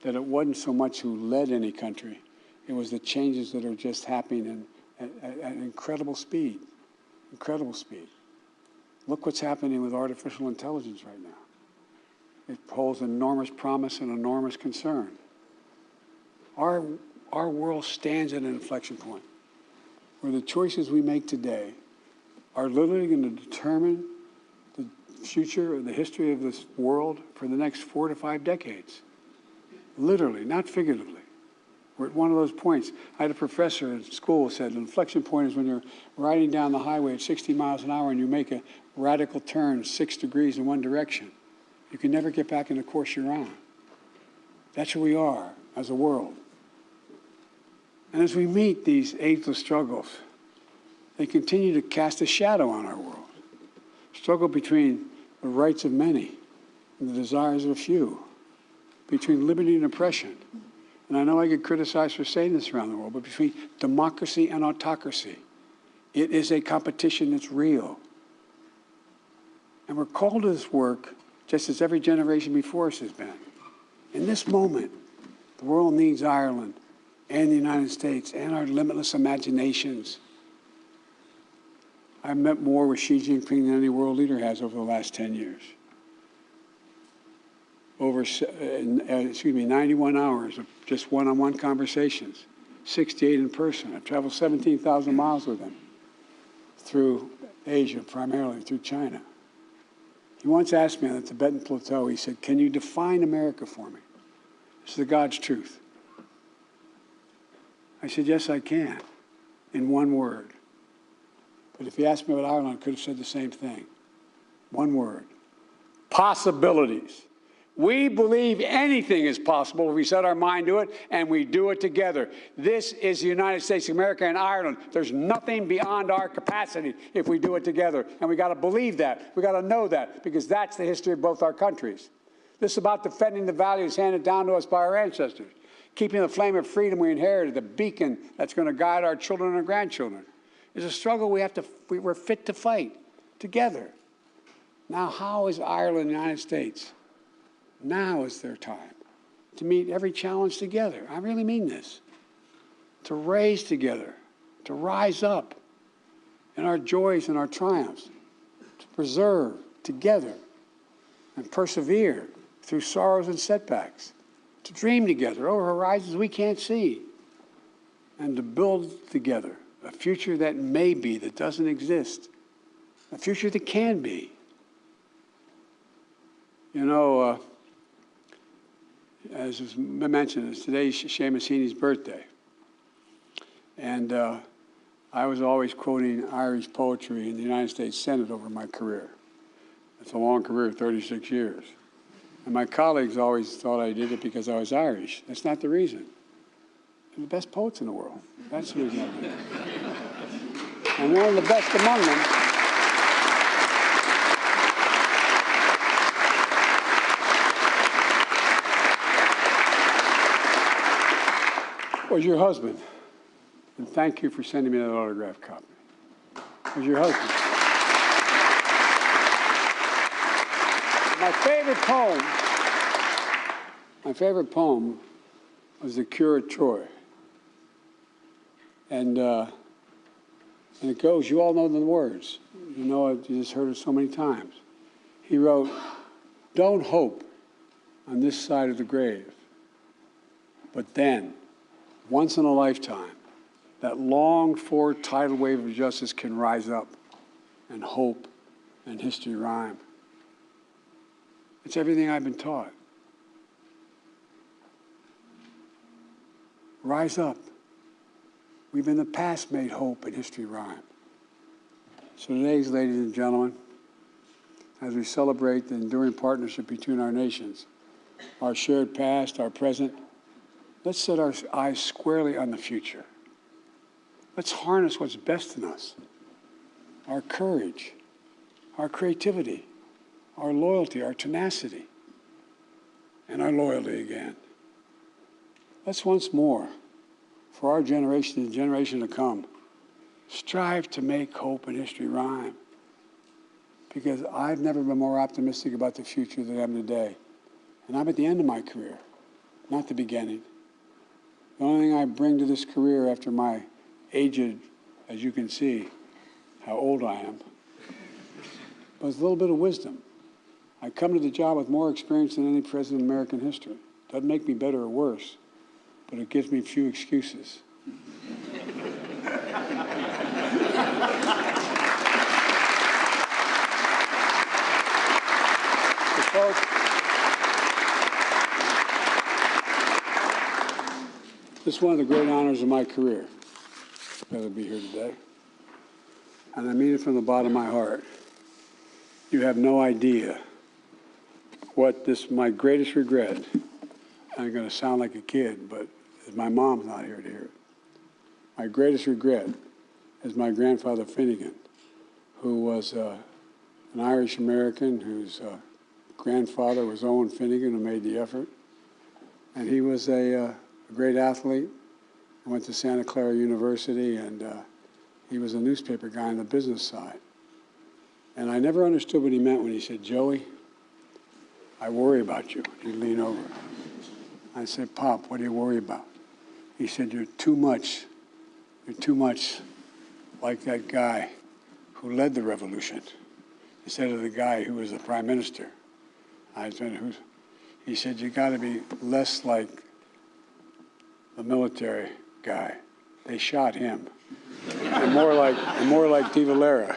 that it wasn't so much who led any country, it was the changes that are just happening at incredible speed, incredible speed. Look what's happening with artificial intelligence right now. It holds enormous promise and enormous concern. Our world stands at an inflection point where the choices we make today are literally going to determine the future or the history of this world for the next 4 to 5 decades. Literally, not figuratively. We're at one of those points. I had a professor at school who said an inflection point is when you're riding down the highway at 60 miles an hour and you make a radical turn 6 degrees in one direction. You can never get back in the course you're on. That's where we are as a world. And as we meet these ageless struggles, they continue to cast a shadow on our world. Struggle between the rights of many and the desires of a few, between liberty and oppression. And I know I get criticized for saying this around the world, but between democracy and autocracy. It is a competition that's real. And we're called to this work just as every generation before us has been. In this moment, the world needs Ireland and the United States and our limitless imaginations. I've met more with Xi Jinping than any world leader has over the last 10 years. Over 91 hours of just one-on-one conversations, 68 in person. I've traveled 17,000 miles with him through Asia, primarily through China. He once asked me on the Tibetan Plateau, he said, "Can you define America for me?" This is the God's truth. I said, "Yes, I can, in one word." But if he asked me about Ireland, I could have said the same thing. One word: possibilities. We believe anything is possible if we set our mind to it and we do it together. This is the United States of America and Ireland. There's nothing beyond our capacity if we do it together. And we got to believe that. We got to know that, because that's the history of both our countries. This is about defending the values handed down to us by our ancestors, keeping the flame of freedom we inherited, the beacon that's going to guide our children and grandchildren. It's a struggle we're fit to fight together. Now, how is Ireland and the United States? Now is their time to meet every challenge together. I really mean this. To raise together, to rise up in our joys and our triumphs, to preserve together and persevere through sorrows and setbacks, to dream together over horizons we can't see, and to build together a future that may be, that doesn't exist, a future that can be. You know, as was mentioned, today's Seamus Heaney's birthday. And I was always quoting Irish poetry in the United States Senate over my career. It's a long career, 36 years. And my colleagues always thought I did it because I was Irish. That's not the reason. They're the best poets in the world. That's the reason I did it. And one of the best among them was your husband. And thank you for sending me that autographed copy. It was your husband. My favorite poem was The Cure at Troy. And it goes, you all know the words. You know it, you just heard it so many times. He wrote, "Don't hope on this side of the grave, but then, once in a lifetime, that longed-for tidal wave of justice can rise up, and hope and history rhyme." It's everything I've been taught. Rise up. We've in the past made hope and history rhyme. So today, ladies and gentlemen, as we celebrate the enduring partnership between our nations, our shared past, our present, let's set our eyes squarely on the future. Let's harness what's best in us, our courage, our creativity, our loyalty, our tenacity, and our loyalty again. Let's once more, for our generation and the generation to come, strive to make hope and history rhyme. Because I've never been more optimistic about the future than I am today. And I'm at the end of my career, not the beginning. The only thing I bring to this career after my aged, as you can see, how old I am, was a little bit of wisdom. I come to the job with more experience than any president in American history. Doesn't make me better or worse, but it gives me few excuses. Folks, this is one of the great honors of my career, to be here today. And I mean it from the bottom of my heart. You have no idea what my greatest regret, I'm going to sound like a kid, but my mom's not here to hear it. My greatest regret is my grandfather Finnegan, who was an Irish-American whose grandfather was Owen Finnegan, who made the effort. And he was a great athlete. He went to Santa Clara University, and he was a newspaper guy on the business side. And I never understood what he meant when he said, "Joey, I worry about you." He'd lean over. I said, "Pop, what do you worry about?" He said, you're too much like that guy who led the revolution instead of the guy who was the prime minister. I said, he said, you got to be less like the military guy. They shot him. and more like De Valera.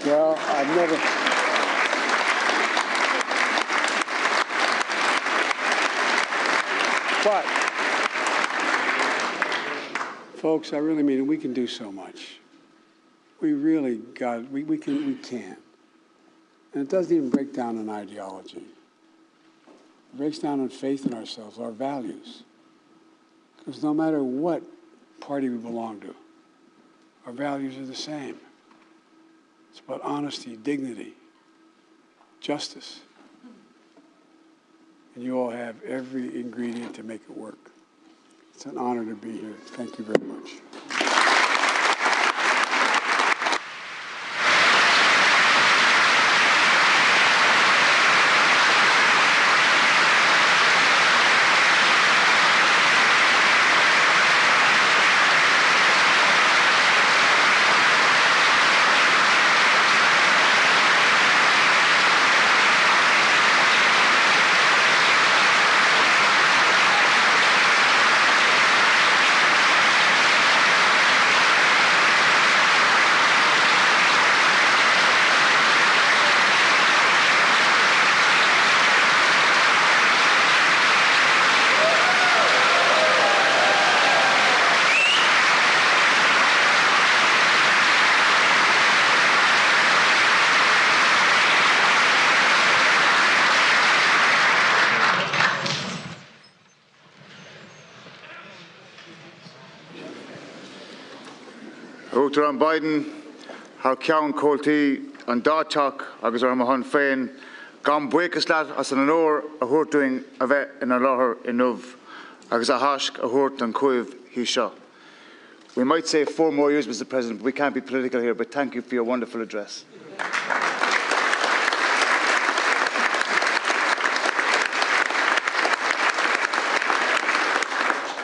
Well, I've never... But, folks, I really mean it. We can do so much. We really got, we can. And it doesn't even break down in ideology. It breaks down in faith in ourselves, our values. Because no matter what party we belong to, our values are the same. It's about honesty, dignity, justice. And you all have every ingredient to make it work. It's an honor to be here. Thank you very much. Ulster Biden, har ceann cóiltí an dáteach agus ar mahan féin, gan buchas leat as an óir a thuirtuing a bheith in a láthair in numh, agus a haisc a thuirt an cuimh hí seo. We might say 4 more years, Mr. President, but we can't be political here, but thank you for your wonderful address.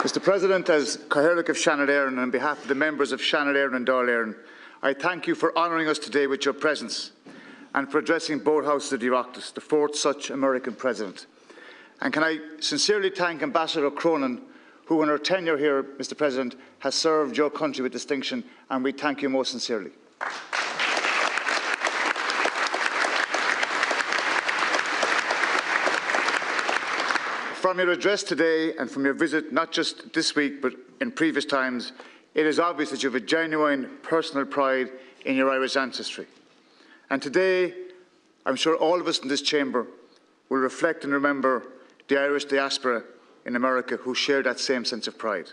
Mr. President, as Cathaoirleach of Shannon Éireann, and on behalf of the members of Shannon Éireann and Dáil Éireann, I thank you for honouring us today with your presence and for addressing both houses of the Oireachtas, the 4th such American president. And can I sincerely thank Ambassador Cronin, who in her tenure here, Mr. President, has served your country with distinction, and we thank you most sincerely. From your address today and from your visit, not just this week but in previous times, it is obvious that you have a genuine personal pride in your Irish ancestry. And today, I'm sure all of us in this chamber will reflect and remember the Irish diaspora in America who share that same sense of pride.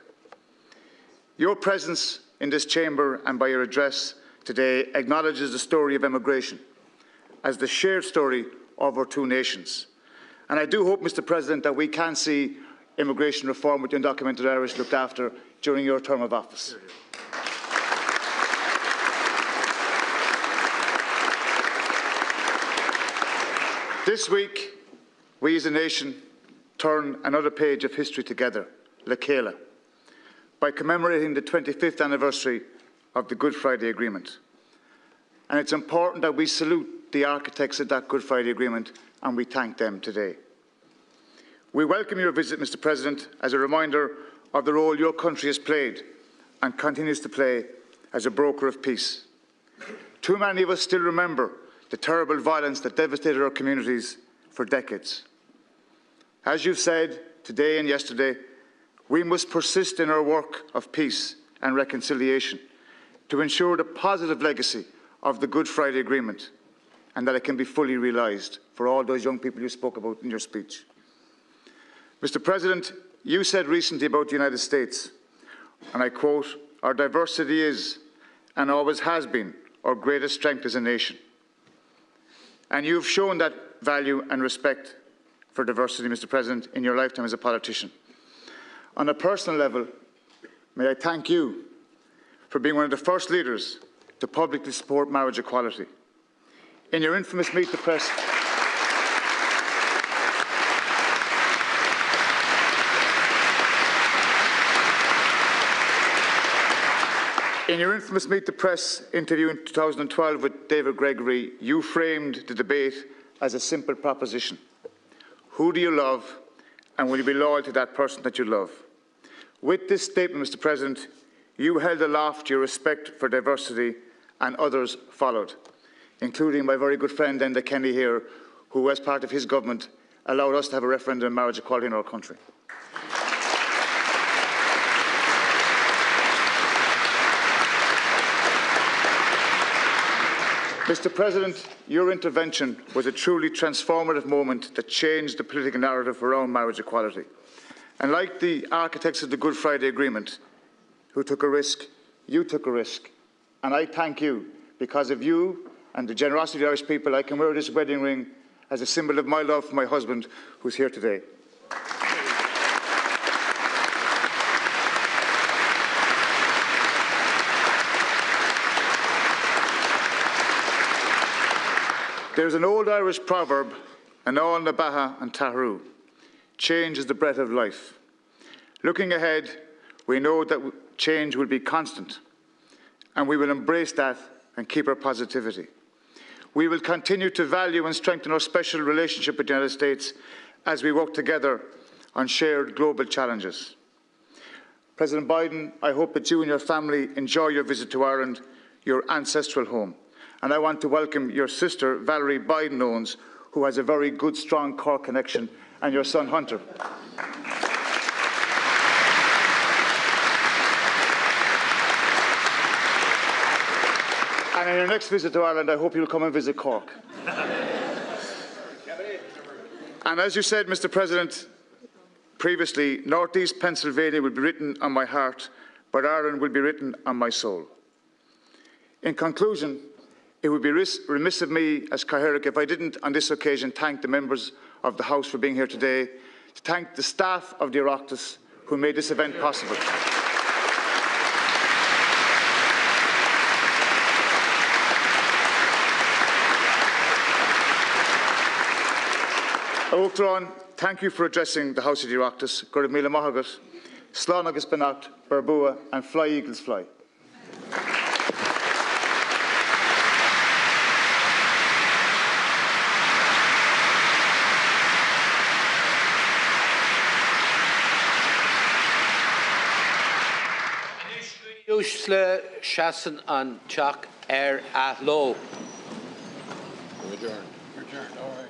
Your presence in this chamber and by your address today acknowledges the story of emigration as the shared story of our two nations. And I do hope, Mr. President, that we can see immigration reform with the undocumented Irish looked after during your term of office. This week, we as a nation turn another page of history together, Lekela, by commemorating the 25th anniversary of the Good Friday Agreement. And it's important that we salute the architects of that Good Friday Agreement, and we thank them today. We welcome your visit, Mr. President, as a reminder of the role your country has played and continues to play as a broker of peace. Too many of us still remember the terrible violence that devastated our communities for decades. As you've said today and yesterday, we must persist in our work of peace and reconciliation to ensure the positive legacy of the Good Friday Agreement and that it can be fully realised for all those young people you spoke about in your speech. Mr. President, you said recently about the United States, and I quote, "Our diversity is and always has been our greatest strength as a nation." And you've shown that value and respect for diversity, Mr. President, in your lifetime as a politician. On a personal level, may I thank you for being one of the first leaders to publicly support marriage equality. In your infamous Meet the Press, interview in 2012 with David Gregory, you framed the debate as a simple proposition. Who do you love, and will you be loyal to that person that you love? With this statement, Mr. President, you held aloft your respect for diversity, and others followed, including my very good friend Enda Kenny here, who, as part of his government, allowed us to have a referendum on marriage equality in our country. Mr. President, your intervention was a truly transformative moment that changed the political narrative around marriage equality. And like the architects of the Good Friday Agreement, who took a risk, you took a risk. And I thank you. Because of you and the generosity of the Irish people, I can wear this wedding ring as a symbol of my love for my husband, who's here today. There's an old Irish proverb, "Anall na Baha and Tahrú," change is the breath of life. Looking ahead, we know that change will be constant, and we will embrace that and keep our positivity. We will continue to value and strengthen our special relationship with the United States as we work together on shared global challenges. President Biden, I hope that you and your family enjoy your visit to Ireland, your ancestral home. And I want to welcome your sister, Valerie Biden-Owens, who has a very good, strong Cork connection, and your son, Hunter. And in your next visit to Ireland, I hope you'll come and visit Cork. And as you said, Mr. President, previously, North East Pennsylvania will be written on my heart, but Ireland will be written on my soul. In conclusion, it would be remiss of me as Cathaoirleach if I didn't on this occasion thank the members of the House for being here today, to thank the staff of the Oireachtas who made this event possible. Oireachtas, thank you for addressing the House of the Oireachtas. Gurb Míle Maithagat, Slán agus Beannacht, Barbua, and Fly Eagles Fly. Uisle Shasan an Chuck at low. Adjourned. Adjourned. All right.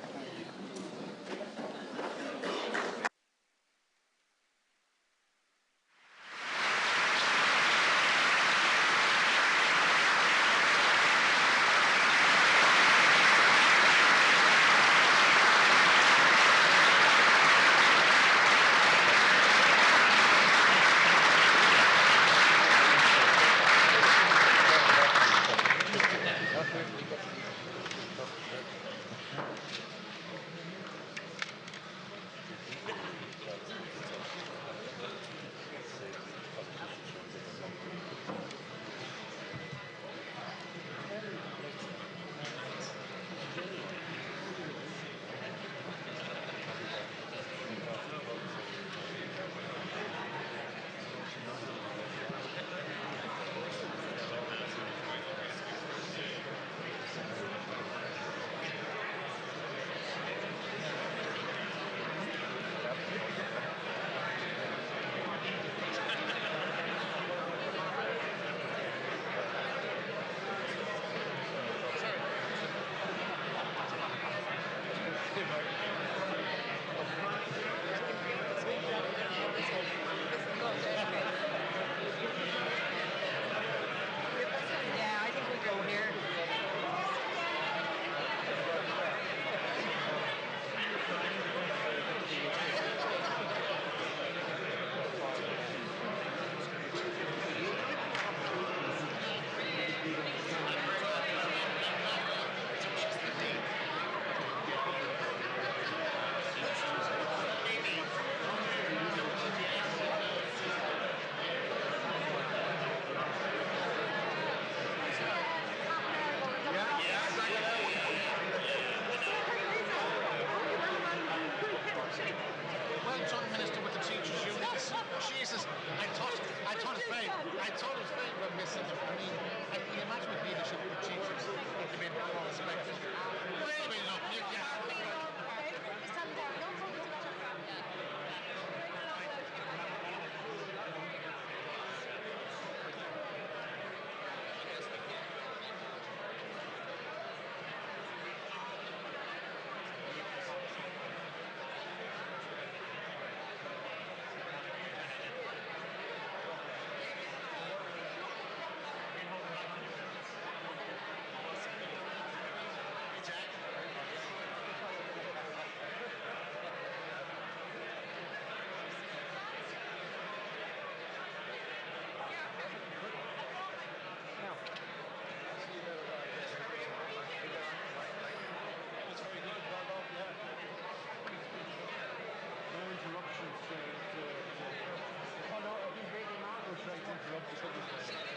Oh no, I've been breaking Margot straight interrupt.